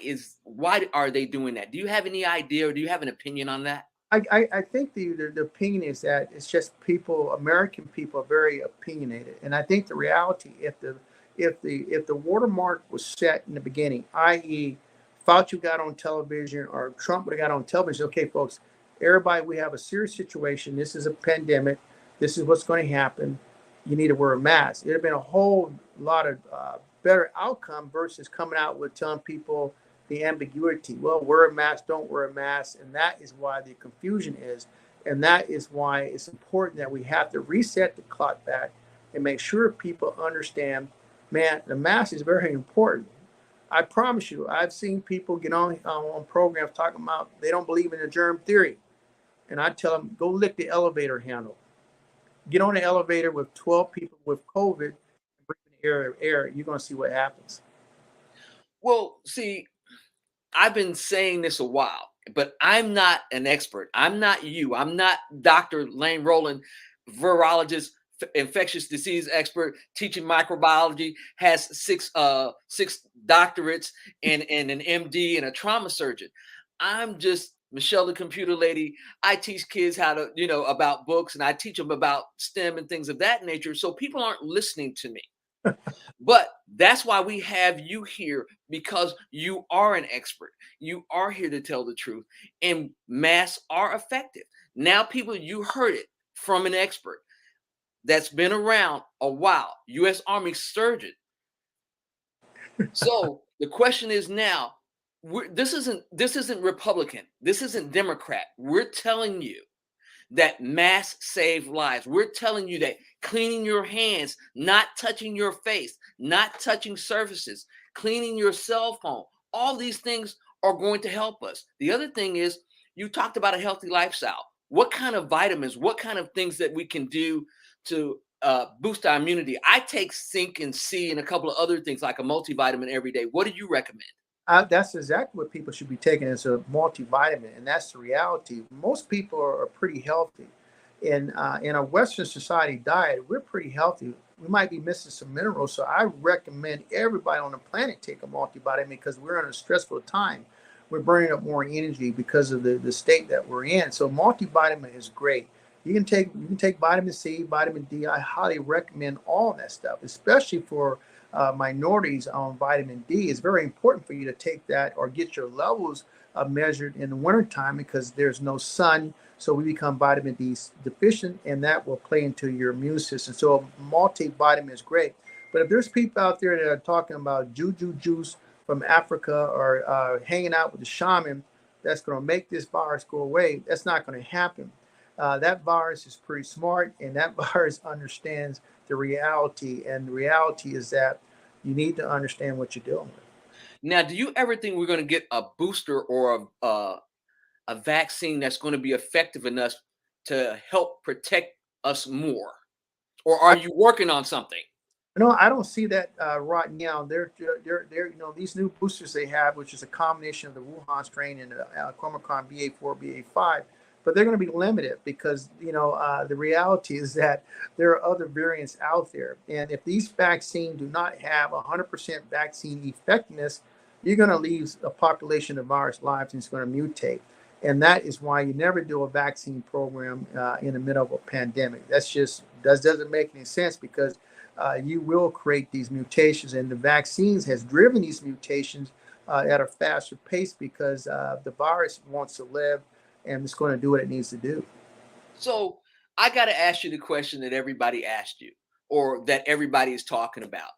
are they doing that? Do you have any idea, or do you have an opinion on that? I think the opinion is that it's just American people are very opinionated. And I think the reality, if the watermark was set in the beginning, i.e. Fauci got on television or Trump would have got on television, okay, folks, everybody, we have a serious situation. This is a pandemic. This is what's going to happen. You need to wear a mask. It would have been a whole lot of better outcome versus coming out with telling people the ambiguity. Well, wear a mask, don't wear a mask. And that is why the confusion is. And that is why it's important that we have to reset the clock back and make sure people understand, man, the mask is very important. I promise you, I've seen people get on programs talking about they don't believe in the germ theory. And I tell them, go lick the elevator handle. Get on the elevator with 12 people with COVID, breathe in the air, you're going to see what happens. Well, see, I've been saying this a while, but I'm not an expert. I'm not you. I'm not Dr. Lane Rowland, virologist, infectious disease expert, teaching microbiology, has six doctorates and an MD and a trauma surgeon. I'm just Michelle, the computer lady. I teach kids how to, about books, and I teach them about STEM and things of that nature. So people aren't listening to me. But that's why we have you here, because you are an expert. You are here to tell the truth, and masks are effective. Now, people, you heard it from an expert that's been around a while, U.S. Army surgeon. So the question is now, this isn't Republican. This isn't Democrat. We're telling you that masks save lives. We're telling you that cleaning your hands, not touching your face, not touching surfaces, cleaning your cell phone, All these things are going to help us. The other thing is, you talked about a healthy lifestyle. What kind of vitamins, what kind of things that we can do to boost our immunity? I take zinc and C and a couple of other things like a multivitamin every day. What do you recommend? That's exactly what people should be taking as a multivitamin, and that's the reality. Most people are pretty healthy. In a Western society diet, we're pretty healthy. We might be missing some minerals, so I recommend everybody on the planet take a multivitamin because we're in a stressful time. We're burning up more energy because of the state that we're in. So multivitamin is great. You can take vitamin C, vitamin D. I highly recommend all that stuff, especially for minorities on vitamin D. It's very important for you to take that or get your levels measured in the wintertime because there's no sun. So we become vitamin D deficient, and that will play into your immune system. So a multivitamin is great. But if there's people out there that are talking about juju juice from Africa or hanging out with the shaman that's going to make this virus go away, that's not going to happen. That virus is pretty smart, and that virus understands the reality. And the reality is that you need to understand what you're dealing with. Now, do you ever think we're going to get a booster or a vaccine that's going to be effective enough to help protect us more? Or are you working on something? No, I don't see that right now. They're these new boosters they have, which is a combination of the Wuhan strain and the Omicron BA4, BA5, but they're going to be limited because the reality is that there are other variants out there, and if these vaccines do not have 100% vaccine effectiveness, you're going to leave a population of virus lives and it's going to mutate. And that is why you never do a vaccine program in the middle of a pandemic. Doesn't make any sense because you will create these mutations, and the vaccines has driven these mutations at a faster pace because the virus wants to live and it's going to do what it needs to do. So I got to ask you the question that everybody asked you or that everybody is talking about.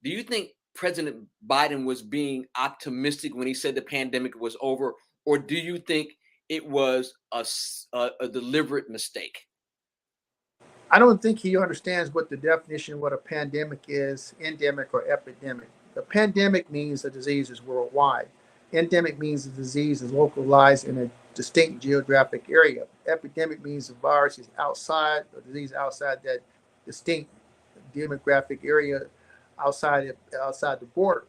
Do you think President Biden was being optimistic when he said the pandemic was over, or do you think it was a deliberate mistake? I don't think he understands what the definition of what a pandemic is, endemic or epidemic. The pandemic means the disease is worldwide. Endemic means the disease is localized in a distinct geographic area. Epidemic means the virus is outside, the disease outside that distinct demographic area, outside the border.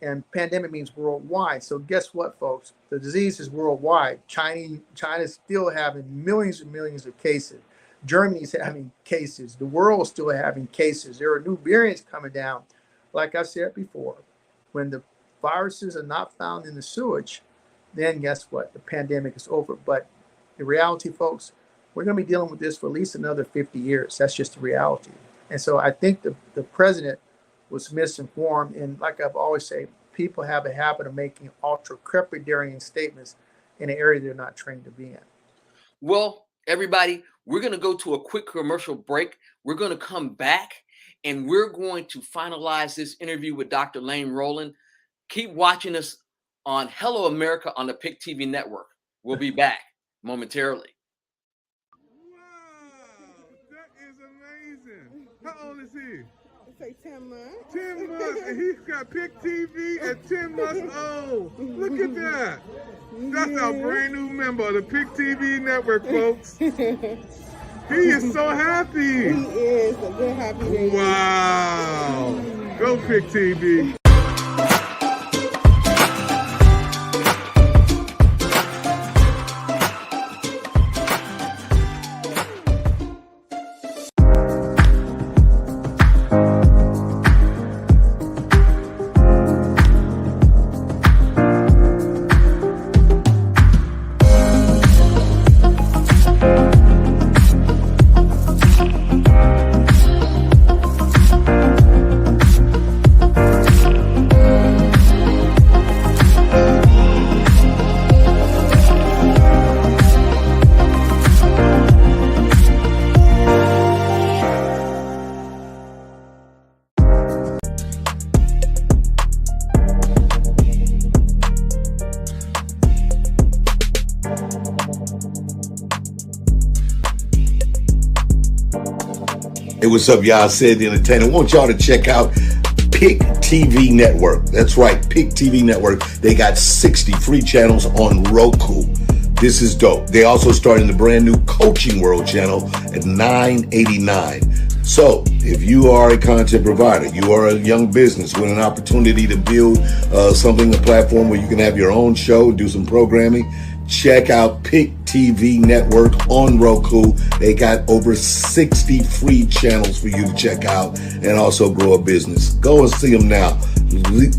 And pandemic means worldwide. So guess what, folks? The disease is worldwide. China's still having millions and millions of cases. Germany's having cases. The world is still having cases. There are new variants coming down. Like I said before, when the viruses are not found in the sewage, then guess what? The pandemic is over. But the reality, folks, we're going to be dealing with this for at least another 50 years. That's just the reality. And so I think the president was misinformed. And like I've always said, people have a habit of making ultra crepidarian statements in an area they're not trained to be in. Well, everybody, we're going to go to a quick commercial break. We're going to come back and we're going to finalize this interview with Dr. Lane Rowland. Keep watching us on Hello America on the PIC TV network. We'll be back momentarily. Wow, that is amazing. How old is he? Say 10 months. 10 months, and he's got PIC TV at 10 months old. Look at that. That's our brand new member of the PIC TV network, folks. He is so happy. He is a good happy baby. Wow. Go PIC TV. Hey, what's up, y'all? Said the Entertainer. I want y'all to check out Pick TV Network. That's right, Pick TV Network. They got 60 free channels on Roku. This is dope. They also started the brand new Coaching World channel at $9.89. So if you are a content provider, you are a young business with an opportunity to build a platform where you can have your own show, do some programming, check out Pick TV Network on Roku. They got over 60 free channels for you to check out and also grow a business. Go and see them now.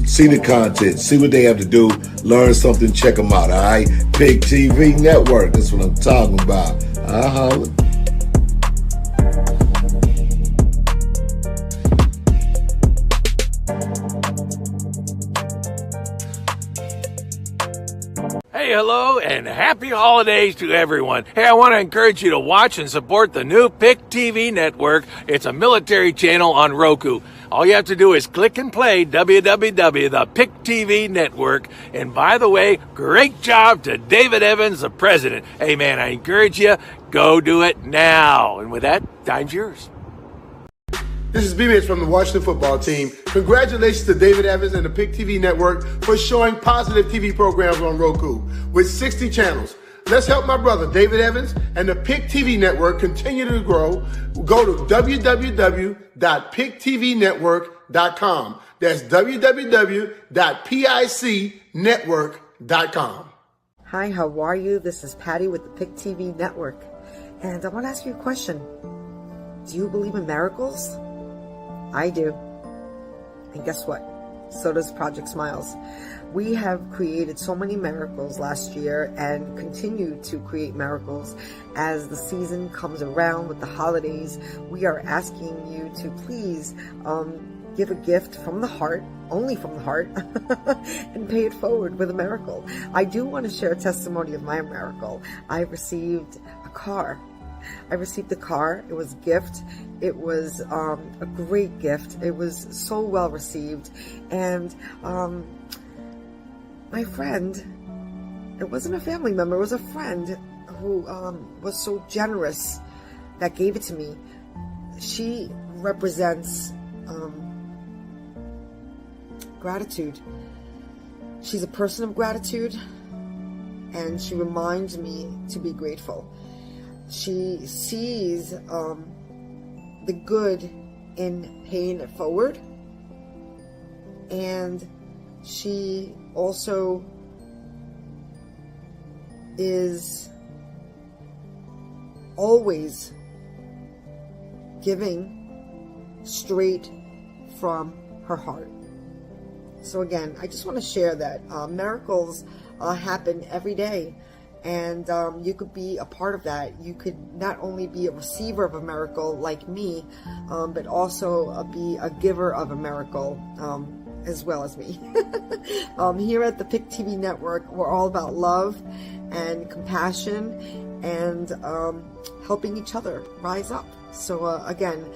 See the content, see what they have to do, learn something, check them out, all right? Pick TV Network, that's what I'm talking about. Hey, hello, and happy holidays to everyone. Hey, I want to encourage you to watch and support the new Pick TV Network. It's a military channel on Roku. All you have to do is click and play the Pick TV Network. And by the way, great job to David Evans, the president. Hey, man, I encourage you, go do it now. And with that, time's yours. This is B-Mitch from the Washington football team. Congratulations to David Evans and the Pick TV Network for showing positive TV programs on Roku with 60 channels. Let's help my brother David Evans and the Pick TV Network continue to grow. Go to www.picktvnetwork.com. That's www.picnetwork.com. Hi, how are you? This is Patty with the Pick TV Network. And I want to ask you a question. Do you believe in miracles? I do. And guess what? So does Project Smiles. We have created so many miracles last year and continue to create miracles as the season comes around with the holidays. We are asking you to please give a gift from the heart, only from the heart, and pay it forward with a miracle. I do want to share a testimony of my miracle. I received a car. It was a gift. It was a great gift. It was so well received. And my friend, it wasn't a family member, it was a friend who was so generous that gave it to me. She represents gratitude. She's a person of gratitude, and she reminds me to be grateful. She sees the good in paying it forward, and she also is always giving straight from her heart. So again, I just want to share that miracles happen every day. And you could be a part of that. You could not only be a receiver of a miracle like me, but also be a giver of a miracle as well as me. Here at the Pick TV Network, we're all about love and compassion and helping each other rise up. So again,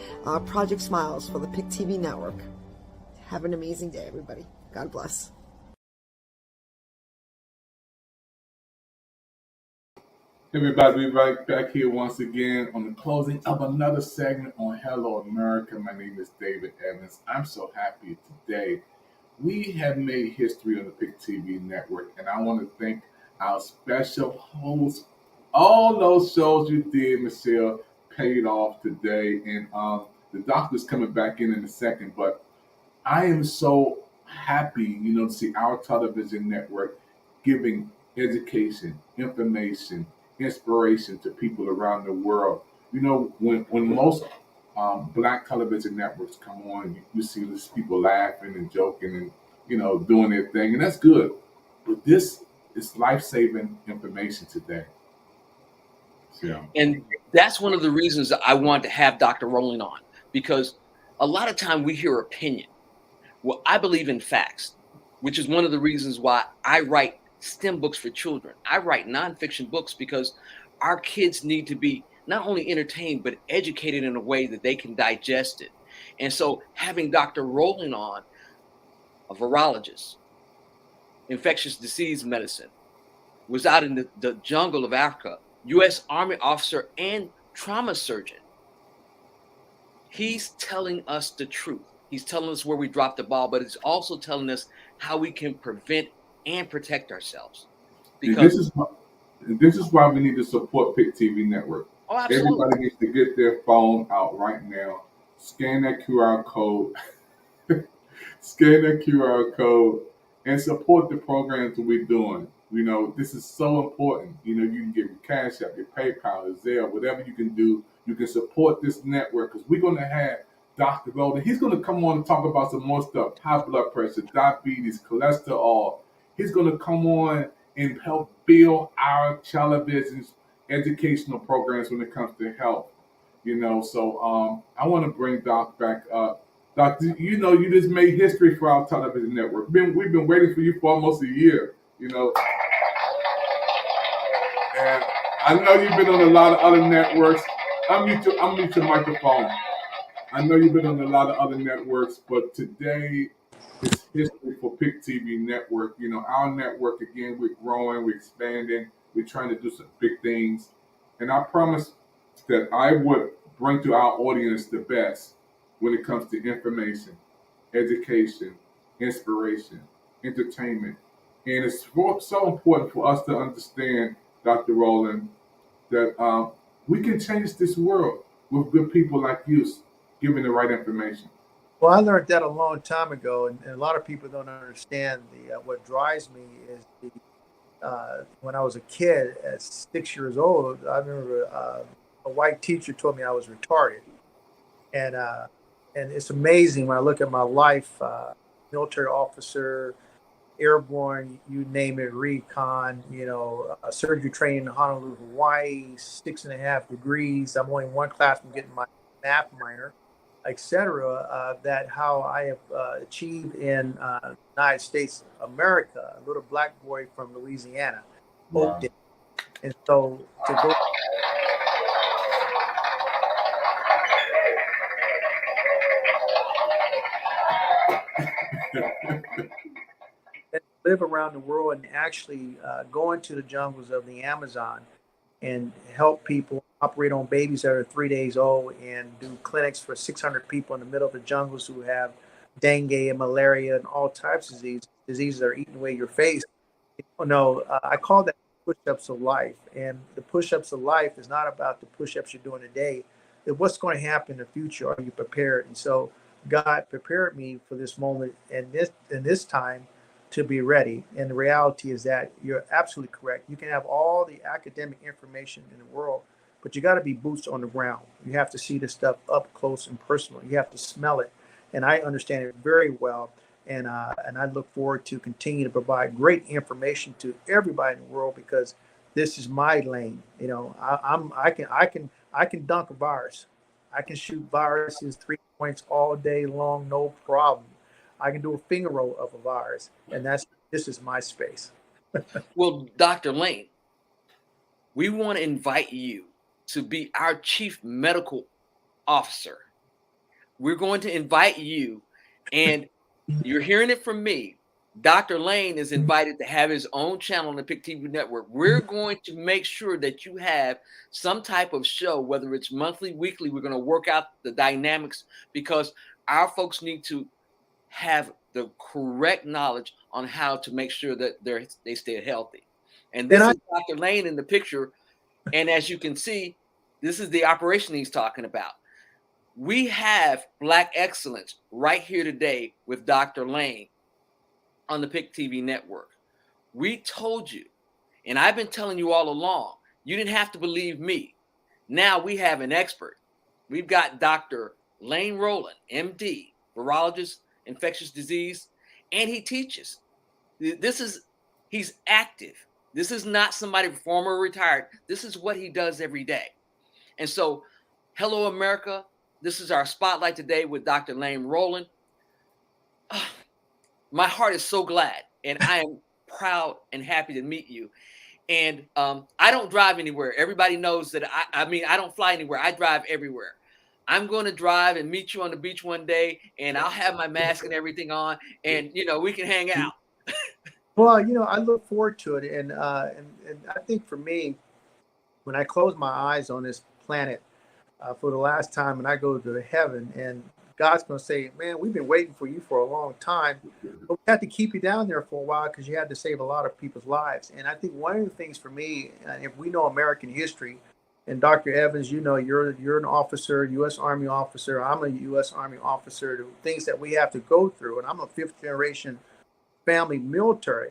Project Smiles for the Pick TV Network. Have an amazing day, everybody. God bless. Everybody, we're right back here once again on the closing of another segment on Hello America. My name is David Evans. I'm so happy today. We have made history on the Pick TV Network, and I want to thank our special hosts. All those shows you did, Michelle, paid off today, and the doctor's coming back in a second, but I am so happy, to see our television network giving education, information, inspiration to people around the world. When most black television networks come on, you see these people laughing and joking and doing their thing, and that's good. But this is life-saving information today. So. And that's one of the reasons that I want to have Dr. Rowland on, because a lot of time we hear opinion. Well, I believe in facts, which is one of the reasons why I write STEM books for children. I write nonfiction books because our kids need to be not only entertained, but educated in a way that they can digest it. And so having Dr. Rowland on, a virologist, infectious disease medicine, was out in the jungle of Africa, U.S. Army officer and trauma surgeon. He's telling us the truth. He's telling us where we dropped the ball, but he's also telling us how we can prevent and protect ourselves. And Because this is why we need to support Pick TV Network. oh, absolutely. Everybody needs to get their phone out right now, scan that QR code, scan that QR code, and support the programs that we're doing. You know, this is so important. You know, you can get your Cash App, your PayPal, your Zelle, whatever you can do. You can support this network because we're going to have Dr. Golden. He's going to come on and talk about some more stuff: high blood pressure, diabetes, cholesterol. He's going to come on and help build our television's educational programs when it comes to health. You know, so I want to bring Doc back up. Doc, you know, you just made history for our television network. We've been waiting for you for almost a year. You know, and I know you've been on a lot of other networks. Unmute your microphone. I know you've been on a lot of other networks, but today is history for Pick TV Network. You know, our network, again, we're growing, we're expanding, we're trying to do some big things. And I promised that I would bring to our audience the best when it comes to information, education, inspiration, entertainment. And it's so important for us to understand, Dr. Rowland, that we can change this world with good people like you giving the right information. Well, I learned that a long time ago, and a lot of people don't understand what drives me is when I was a kid at 6 years old. I remember a white teacher told me I was retarded, and it's amazing when I look at my life, military officer, airborne, you name it, recon, surgery training in Honolulu, Hawaii, 6.5 degrees. I'm only one class from getting my math minor, etc. That how I have achieved in United States, America, a little black boy from Louisiana. Wow. And so to go and live around the world and actually go into the jungles of the Amazon and help people operate on babies that are 3 days old and do clinics for 600 people in the middle of the jungles who have dengue and malaria and all types of diseases that are eating away your face. I call that push-ups of life. And the push-ups of life is not about the push-ups you're doing today. It's what's going to happen in the future. Are you prepared? And so God prepared me for this moment and this time to be ready. And the reality is that you're absolutely correct. You can have all the academic information in the world, but you got to be boots on the ground. You have to see the stuff up close and personal. You have to smell it. And I understand it very well. And I look forward to continue to provide great information to everybody in the world because this is my lane. I can dunk a virus. I can shoot viruses 3 points all day long, no problem. I can do a finger roll of a virus, and this is my space. Well, Dr. Lane, we want to invite you to be our chief medical officer. We're going to invite you, and you're hearing it from me. Dr. Lane is invited to have his own channel on the Pick TV network. We're going to make sure that you have some type of show, whether it's monthly, weekly. We're going to work out the dynamics because our folks need to have the correct knowledge on how to make sure that they stay healthy. And this is Dr. Lane in the picture. And as you can see, this is the operation he's talking about. We have Black Excellence right here today with Dr. Lane on the Pick TV network. We told you, and I've been telling you all along, you didn't have to believe me. Now we have an expert. We've got Dr. Lane Rowland, MD, virologist, infectious disease, and he teaches. He's active. This is not somebody former or retired. This is what he does every day. And so, hello, America. This is our spotlight today with Dr. Lane Rowland. My heart is so glad, and I am proud and happy to meet you. And I don't drive anywhere. Everybody knows that I don't fly anywhere. I drive everywhere. I'm going to drive and meet you on the beach one day, and I'll have my mask and everything on, and we can hang out. Well, I look forward to it, and I think for me, when I close my eyes on this planet for the last time, and I go to heaven, and God's going to say, man, we've been waiting for you for a long time, but we had to keep you down there for a while because you had to save a lot of people's lives. And I think one of the things for me, if we know American history, and Dr. Evans, you know, you're an officer, U.S. Army officer. I'm a U.S. Army officer. The things that we have to go through, and I'm a fifth generation family military.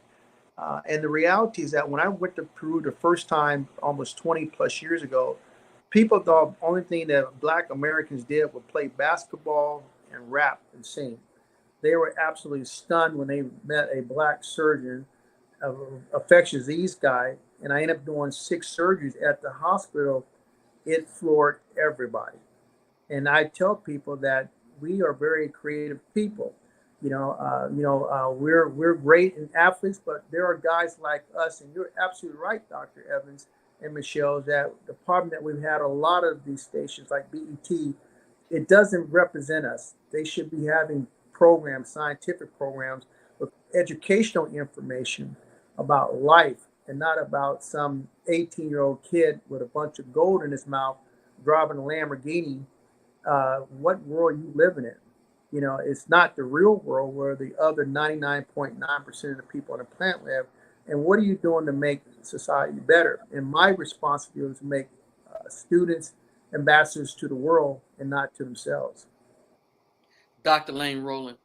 And the reality is that when I went to Peru the first time, almost 20 plus years ago, people thought the only thing that Black Americans did was play basketball and rap and sing. They were absolutely stunned when they met a Black surgeon, an infectious disease guy, and I ended up doing 6 surgeries at the hospital. It floored everybody. And I tell people that we are very creative people. We're great in athletes, but there are guys like us, and you're absolutely right, Dr. Evans and Michelle, that the problem that we've had a lot of these stations like BET, it doesn't represent us. They should be having programs, scientific programs with educational information about life and not about some 18-year-old kid with a bunch of gold in his mouth driving a Lamborghini. What world are you living in? You know, it's not the real world where the other 99.9% of the people on the planet live. And what are you doing to make society better? And my responsibility is to make students ambassadors to the world and not to themselves. Dr. Lane Rowland,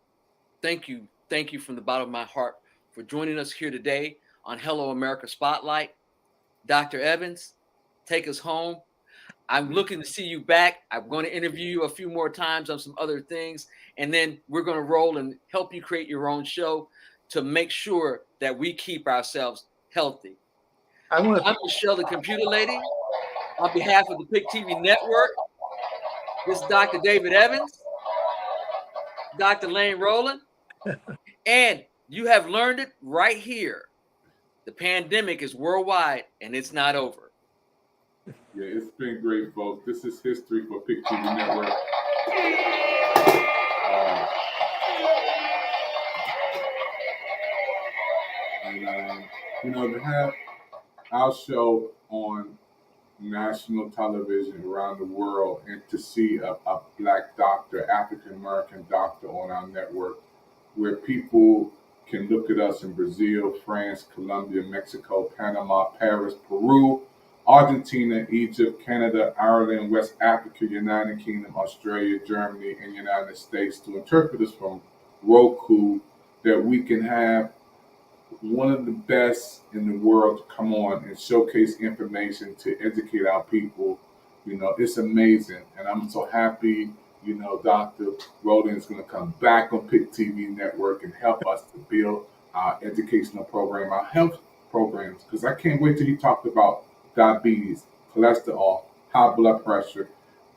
thank you. Thank you from the bottom of my heart for joining us here today on Hello America Spotlight. Dr. Evans, take us home. I'm looking to see you back. I'm going to interview you a few more times on some other things, and then we're going to roll and help you create your own show to make sure that we keep ourselves healthy. I'm Michelle, the computer lady. On behalf of the PIC TV network, this is Dr. David Evans, Dr. Lane Rowland, and you have learned it right here. The pandemic is worldwide, and it's not over. Yeah, it's been great, folks. This is history for PIC TV Network. To have our show on national television around the world and to see a Black doctor, African-American doctor on our network, where people can look at us in Brazil, France, Colombia, Mexico, Panama, Paris, Peru, Argentina, Egypt, Canada, Ireland, West Africa, United Kingdom, Australia, Germany, and United States, to interpret us from Roku, that we can have one of the best in the world to come on and showcase information to educate our people. You know, it's amazing. And I'm so happy, Dr. Rowland is going to come back on PIC TV Network and help us to build our educational program, our health programs, because I can't wait till he talked about diabetes, cholesterol, high blood pressure.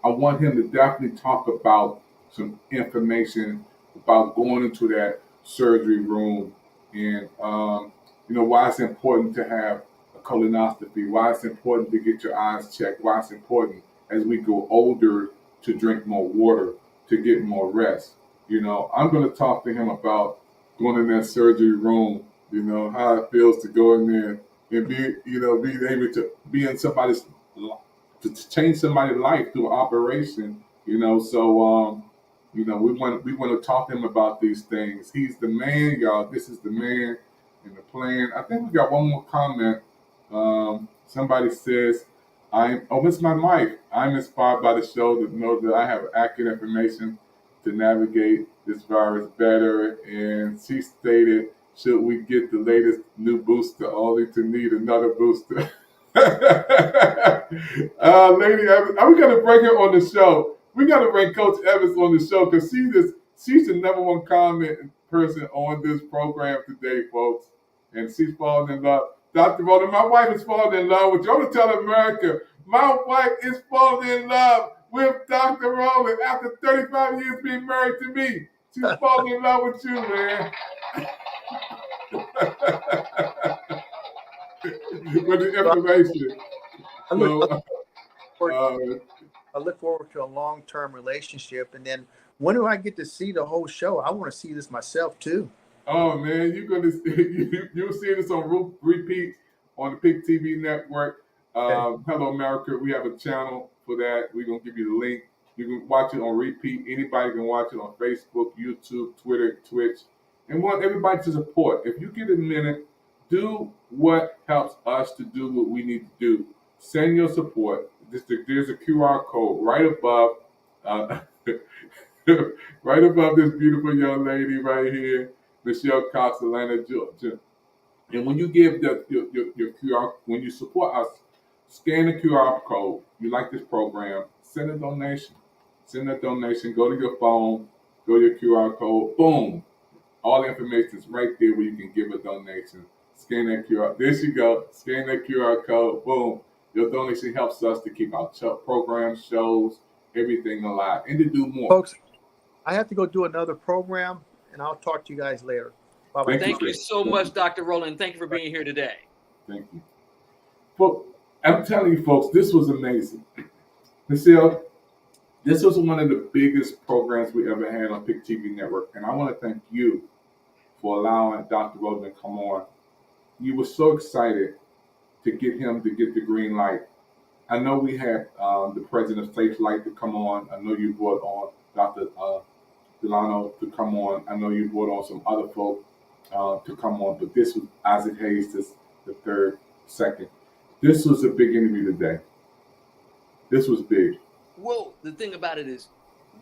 I want him to definitely talk about some information about going into that surgery room and, why it's important to have a colonoscopy, why it's important to get your eyes checked, why it's important as we go older to drink more water, to get more rest. I'm going to talk to him about going in that surgery room, how it feels to go in there and being able to be in somebody's, to change somebody's life through operation, So we want to talk to him about these things. He's the man, y'all. This is the man in the plan. I think we got one more comment. Somebody says, it's my mic. I'm inspired by the show to know that I have accurate information to navigate this virus better. And she stated, should we get the latest new booster only to need another booster? Lady Evans, are we going to bring her on the show? We got to bring Coach Evans on the show because she's the number one comment person on this program today, folks. And she's falling in love. Dr. Rowland, my wife is falling in love with you. I want to tell America, my wife is falling in love with Dr. Rowland after 35 years being married to me. She's falling in love with you, man. With the information. I look forward to a long-term relationship. And then when do I get to see the whole show? I want to see this myself too. Oh man, you're gonna you'll see this on repeat on the PIC TV network. Hello America, we have a channel for that. We're gonna give you the link You can watch it on repeat. Anybody can watch it on Facebook, YouTube, Twitter, Twitch. And want everybody to support. If you get a minute, do what helps us to do what we need to do. Send your support. There's a QR code right above, right above this beautiful young lady right here, Michelle Cox, Atlanta, Georgia. And when you give your QR, when you support us, scan the QR code. You like this program, send a donation. Send a donation. Go to your phone, go to your QR code. Boom. All the information is right there where you can give a donation. Scan that QR. There you go. Scan that QR code. Boom. Your donation helps us to keep our programs, shows, everything alive, and to do more. Folks, I have to go do another program, and I'll talk to you guys later. Bye-bye. Thank you so much, Dr. Rowland. Thank you for being here today. Thank you. Well, I'm telling you, folks, this was amazing. Michelle, this was one of the biggest programs we ever had on PIC TV Network, and I want to thank you for allowing Dr. Rowland to come on. You were so excited to get him to get the green light. I know we had the president of Safe Light to come on. I know you brought on Dr. Delano to come on. I know you brought on some other folk to come on, but this was Isaac Hayes, the third, second. This was a big interview today. This was big. Well, the thing about it is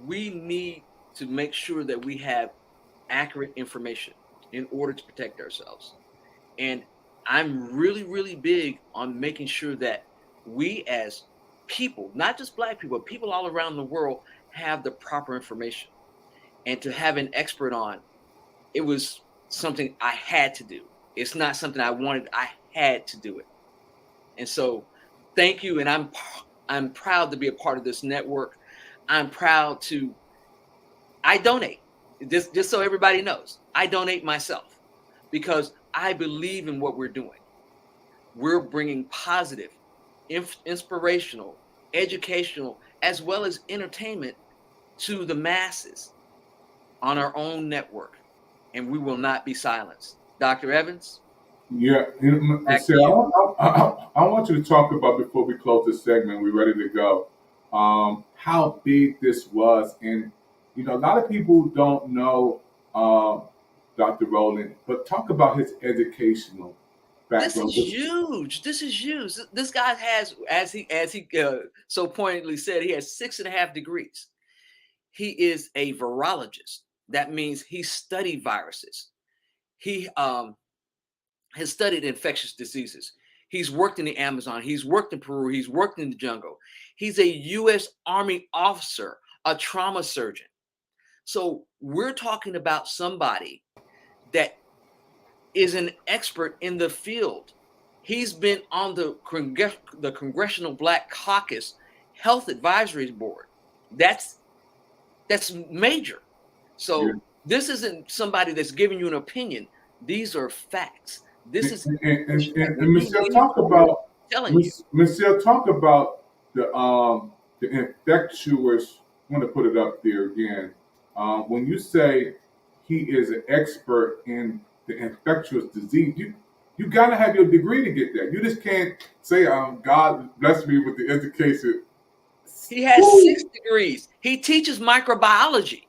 we need to make sure that we have accurate information in order to protect ourselves. And I'm really, really big on making sure that we as people, not just Black people, but people all around the world, have the proper information. And to have an expert on, it was something I had to do. It's not something I wanted. I had to do it. And so thank you. And I'm proud to be a part of this network. I'm proud I donate. Just so everybody knows, I donate myself because I believe in what we're doing. We're bringing positive, inspirational, educational, as well as entertainment to the masses on our own network, and we will not be silenced. Dr. Evans? Yeah, I want you to talk about, before we close this segment, we're ready to go, how big this was. And, a lot of people don't know Dr. Rowland, but talk about his educational background. This is huge. This guy has, as he so pointedly said, he has 6.5 degrees. He is a virologist. That means he studied viruses. He has studied infectious diseases. He's worked in the Amazon. He's worked in Peru. He's worked in the jungle. He's a U.S. Army officer, a trauma surgeon. So we're talking about somebody that is an expert in the field. He's been on the Congressional Black Caucus Health Advisory Board. That's major. So this isn't somebody that's giving you an opinion. These are facts. This is and Michelle, talk about Michelle, talk about the infectious. I'm going to put it up there again. When you say he is an expert in the infectious disease, you got to have your degree to get that. You just can't say, God bless me with the education. He has 6 degrees. He teaches microbiology.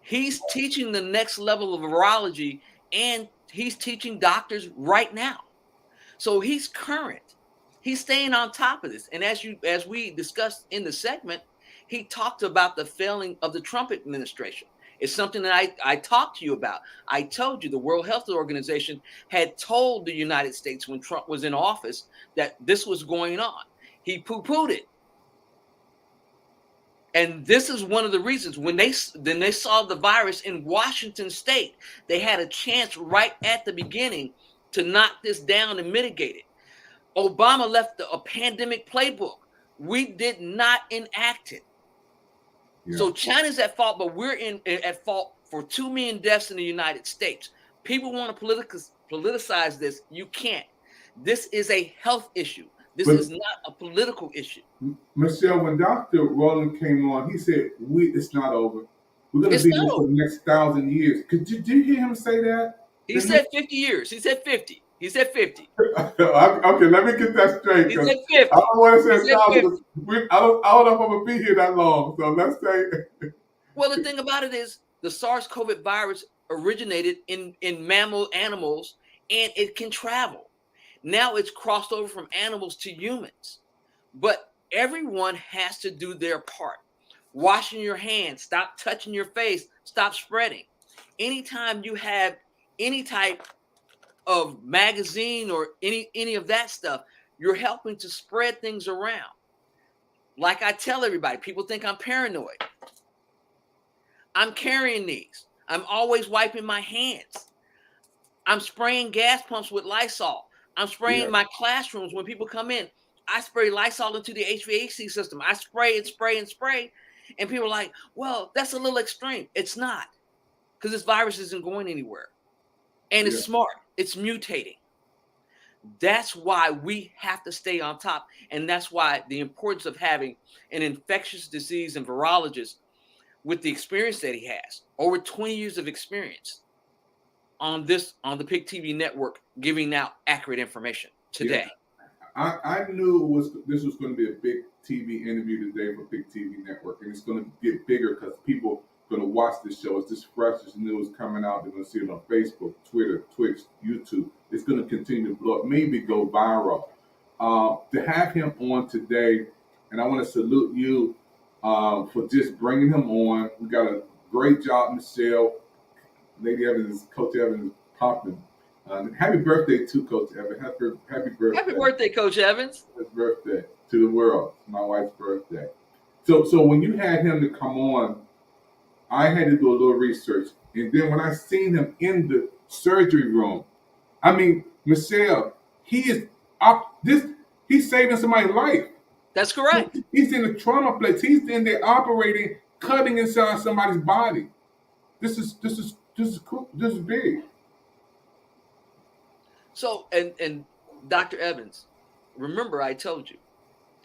He's teaching the next level of virology, and he's teaching doctors right now. So he's current. He's staying on top of this. And as we discussed in the segment, he talked about the failing of the Trump administration. It's something that I talked to you about. I told you the World Health Organization had told the United States when Trump was in office that this was going on. He poo-pooed it. And this is one of the reasons when they saw the virus in Washington State, they had a chance right at the beginning to knock this down and mitigate it. Obama left a pandemic playbook. We did not enact it. Yeah. So China's at fault, but we're at fault for 2 million deaths in the United States. People want to politicize this. You can't. This is a health issue. This is not a political issue. Michelle, when Dr. Rowland came on, he said, it's not over. We're going to be here for the next 1,000 years. Did you hear him say that? He said 50 years. He said 50. He said 50. Okay, let me get that straight. He Because said 50. I don't want to say He said 1,000. 50. I don't know if I'm going to be here that long. So let's say. Well, the thing about it is the SARS-CoV virus originated in mammal animals, and it can travel. Now it's crossed over from animals to humans. But everyone has to do their part. Washing your hands, stop touching your face, stop spreading. Anytime you have any type of magazine or any of that stuff, you're helping to spread things around. Like I tell everybody, people think I'm paranoid. I'm carrying these. I'm always wiping my hands. I'm spraying gas pumps with Lysol. I'm spraying my classrooms when people come in. I spray Lysol into the HVAC system. I spray and spray and spray. And people are like, well, that's a little extreme. It's not, because this virus isn't going anywhere. And it's smart. It's mutating. That's why we have to stay on top. And that's why the importance of having an infectious disease and virologist with the experience that he has, over 20 years of experience on the PIC TV network, giving out accurate information today. I knew this was going to be a big TV interview today for PIC TV network, and it's going to get bigger because people are going to watch this show. It's just fresh, it's news coming out. They're going to see it on Facebook, Twitter, Twitch, YouTube. It's going to continue to blow up, maybe go viral. To have him on today, and I want to salute you for just bringing him on. We got a great job, Michelle. Lady Evans, Coach Evans, popping. Happy birthday to Coach Evans. Happy birthday. Happy birthday, Coach Evans. Happy birthday to the world. It's my wife's birthday. So when you had him to come on, I had to do a little research. And then when I seen him in the surgery room, I mean, Michelle, he's saving somebody's life. That's correct. He's in the trauma place. He's in there operating, cutting inside somebody's body. This is cool. This is big. So, and Dr. Evans, remember I told you,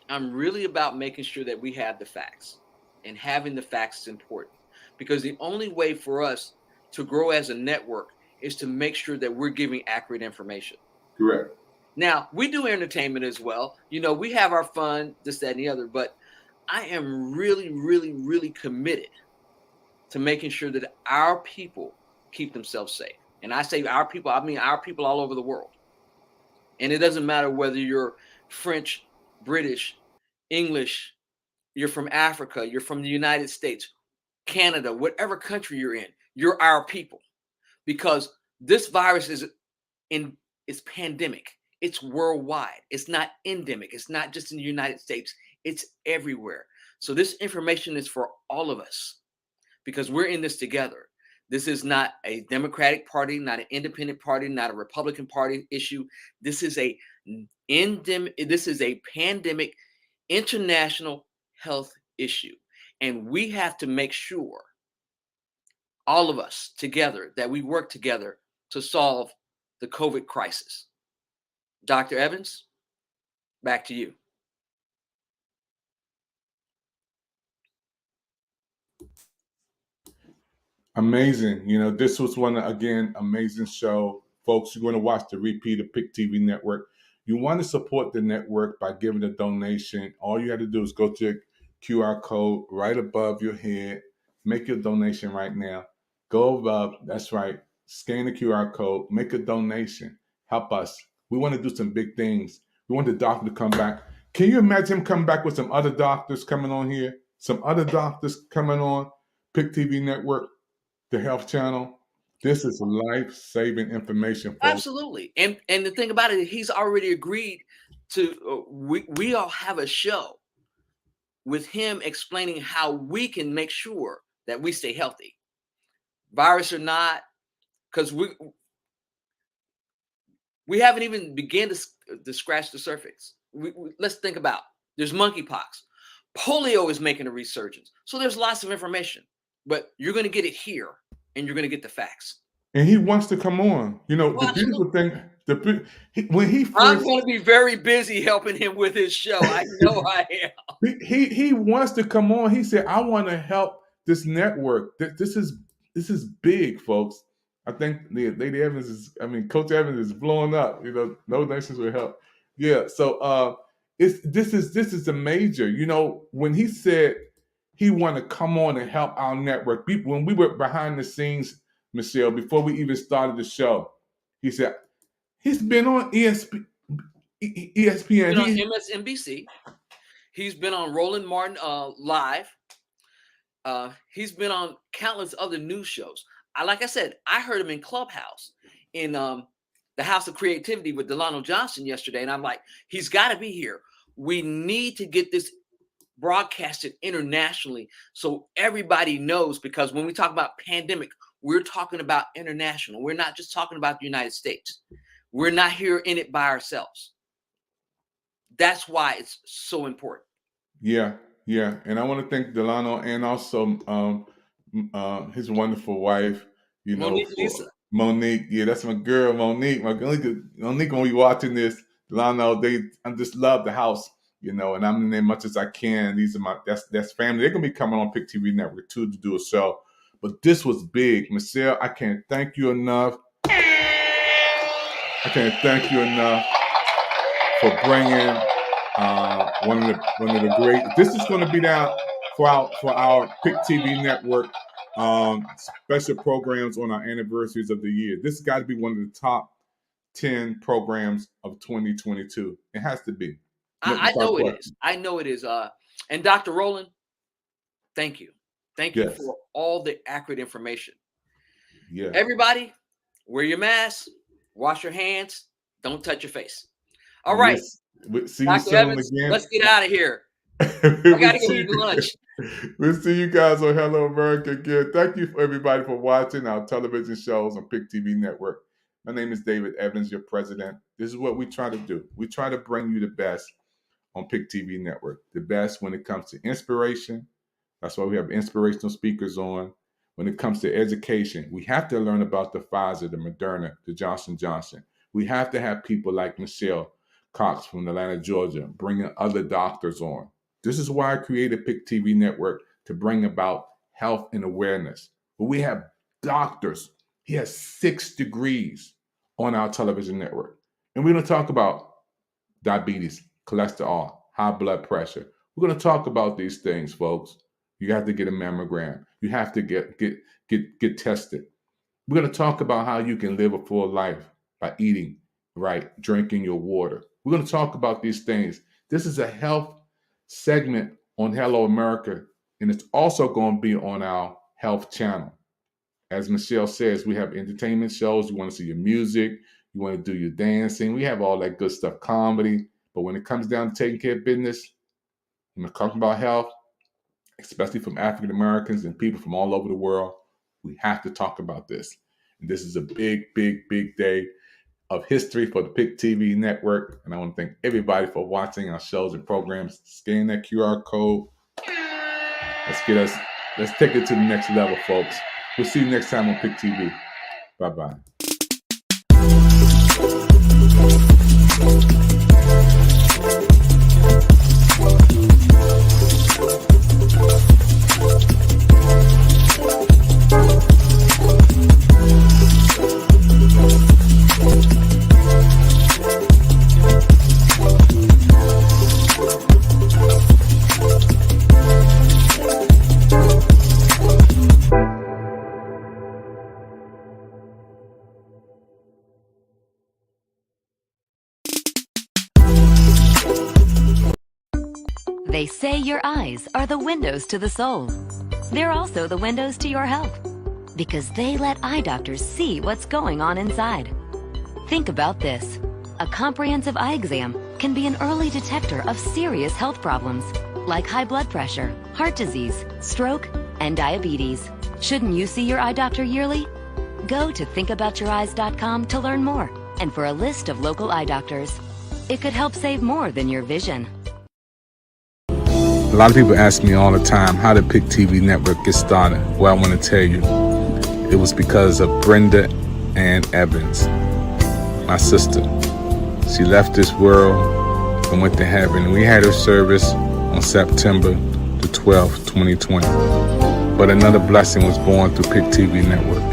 I'm really about making sure that we have the facts, and having the facts is important, because the only way for us to grow as a network is to make sure that we're giving accurate information. Correct. Now, we do entertainment as well. You know, we have our fun, this, that, and the other, but I am really, really, really committed to making sure that our people keep themselves safe. And I say our people, I mean our people all over the world. And it doesn't matter whether you're French, British, English, you're from Africa, you're from the United States, Canada, whatever country you're in, you're our people. Because this virus it's pandemic. It's worldwide. It's not endemic. It's not just in the United States. It's everywhere. So this information is for all of us, because we're in this together. This is not a Democratic Party, not an independent party, not a Republican Party issue. This is a pandemic international health issue. And we have to make sure, all of us together, that we work together to solve the COVID crisis. Dr. Evans, back to you. Amazing. You know, this was one, again, amazing show. Folks, you're going to watch the repeat of PIC TV Network. You want to support the network by giving a donation. All you have to do is go to the QR code right above your head. Make your donation right now. Go above. That's right. Scan the QR code. Make a donation. Help us. We want to do some big things. We want the doctor to come back. Can you imagine him coming back with some other doctors coming on here? Some other doctors coming on PIC TV Network, the Health Channel. This is life-saving information, folks. Absolutely. And the thing about it, he's already agreed to, we all have a show with him explaining how we can make sure that we stay healthy. Virus or not, because we haven't even begun to scratch the surface. Let's think about, there's monkeypox. Polio is making a resurgence. So there's lots of information, but you're going to get it here, and you're going to get the facts. And he wants to come on. You know, the beautiful thing, when he first, I'm going to be very busy helping him with his show. I know I am. He wants to come on. He said, I want to help this network. This is big, folks. I think Lady Evans Coach Evans is blowing up. No nations will help. Yeah. So this is a major. When he said he wanted to come on and help our network, when we were behind the scenes, Michelle, before we even started the show, he said he's been on ESPN. He's been on MSNBC. He's been on Roland Martin Live. He's been on countless other news shows. Like I said, I heard him in Clubhouse in the House of Creativity with Delano Johnson yesterday, and I'm like, he's got to be here. We need to get this broadcasted internationally so everybody knows, because when we talk about pandemic, we're talking about international. We're not just talking about the United States. We're not here in it by ourselves. That's why it's so important. Yeah. And I want to thank Delano and also his wonderful wife, Monique. Yeah, that's my girl, Monique. Monique, when we watching this, Delano, I just love the house, and I'm in there much as I can. These are that's family. They're gonna be coming on Pick TV Network too to do a show. But this was big. Michelle, I can't thank you enough. For bringing one of the great. This is going to be down for our Pick TV Network special programs on our anniversaries of the year. This has got to be one of the top 10 programs of 2022. It has to be. I know it is. I know it is. And Dr. Roland, thank you. Thank you for all the accurate information. Yeah. Everybody, wear your mask, wash your hands, don't touch your face. All right. We'll see Dr. you soon Evans, again. let's get out of here. I got to go eat lunch. We'll see you guys on Hello America again. Thank you for everybody for watching our television shows on Pick TV Network. My name is David Evans, your president. This is what we try to do. We try to bring you the best on Pick TV Network. The best when it comes to inspiration. That's why we have inspirational speakers on. When it comes to education, we have to learn about the Pfizer, the Moderna, the Johnson & Johnson. We have to have people like Michelle Cox from Atlanta, Georgia, bringing other doctors on. This is why I created Pick TV Network, to bring about health and awareness. But we have doctors. He has 6 degrees on our television network. And we're going to talk about diabetes, cholesterol, high blood pressure. We're going to talk about these things, folks. You have to get a mammogram. You have to get tested. We're going to talk about how you can live a full life by eating right, drinking your water. We're going to talk about these things. This is a health segment on Hello America, and it's also going to be on our health channel. As Michelle says, we have entertainment shows. You want to see your music. You want to do your dancing. We have all that good stuff, comedy. But when it comes down to taking care of business, when we're talking about health, especially from African Americans and people from all over the world, we have to talk about this. And this is a big, big, big day of history for the Pick TV Network. And I want to thank everybody for watching our shows and programs. Scan that QR code. Let's take it to the next level, folks. We'll see you next time on Pick TV. Bye-bye. They say your eyes are the windows to the soul. They're also the windows to your health, because they let eye doctors see what's going on inside. Think about this. A comprehensive eye exam can be an early detector of serious health problems, like high blood pressure, heart disease, stroke, and diabetes. Shouldn't you see your eye doctor yearly? Go to thinkaboutyoureyes.com to learn more and for a list of local eye doctors. It could help save more than your vision. A lot of people ask me all the time, how did Pick TV Network get started? Well, I want to tell you, it was because of Brenda Ann Evans, my sister. She left this world and went to heaven. We had her service on September the 12th, 2020. But another blessing was born through Pick TV Network.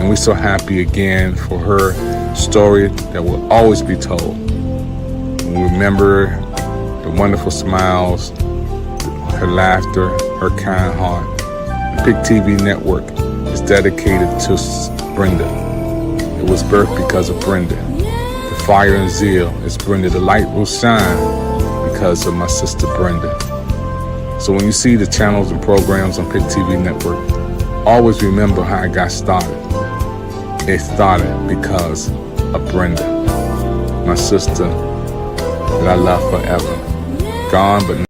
And we're so happy again for her story that will always be told. We remember the wonderful smiles, her laughter, her kind heart. The PIC TV network is dedicated to Brenda. It was birthed because of Brenda. The fire and zeal is Brenda. The light will shine because of my sister Brenda. So when you see the channels and programs on PIC TV network, always remember how it got started. It started because of Brenda, my sister that I love forever. Gone but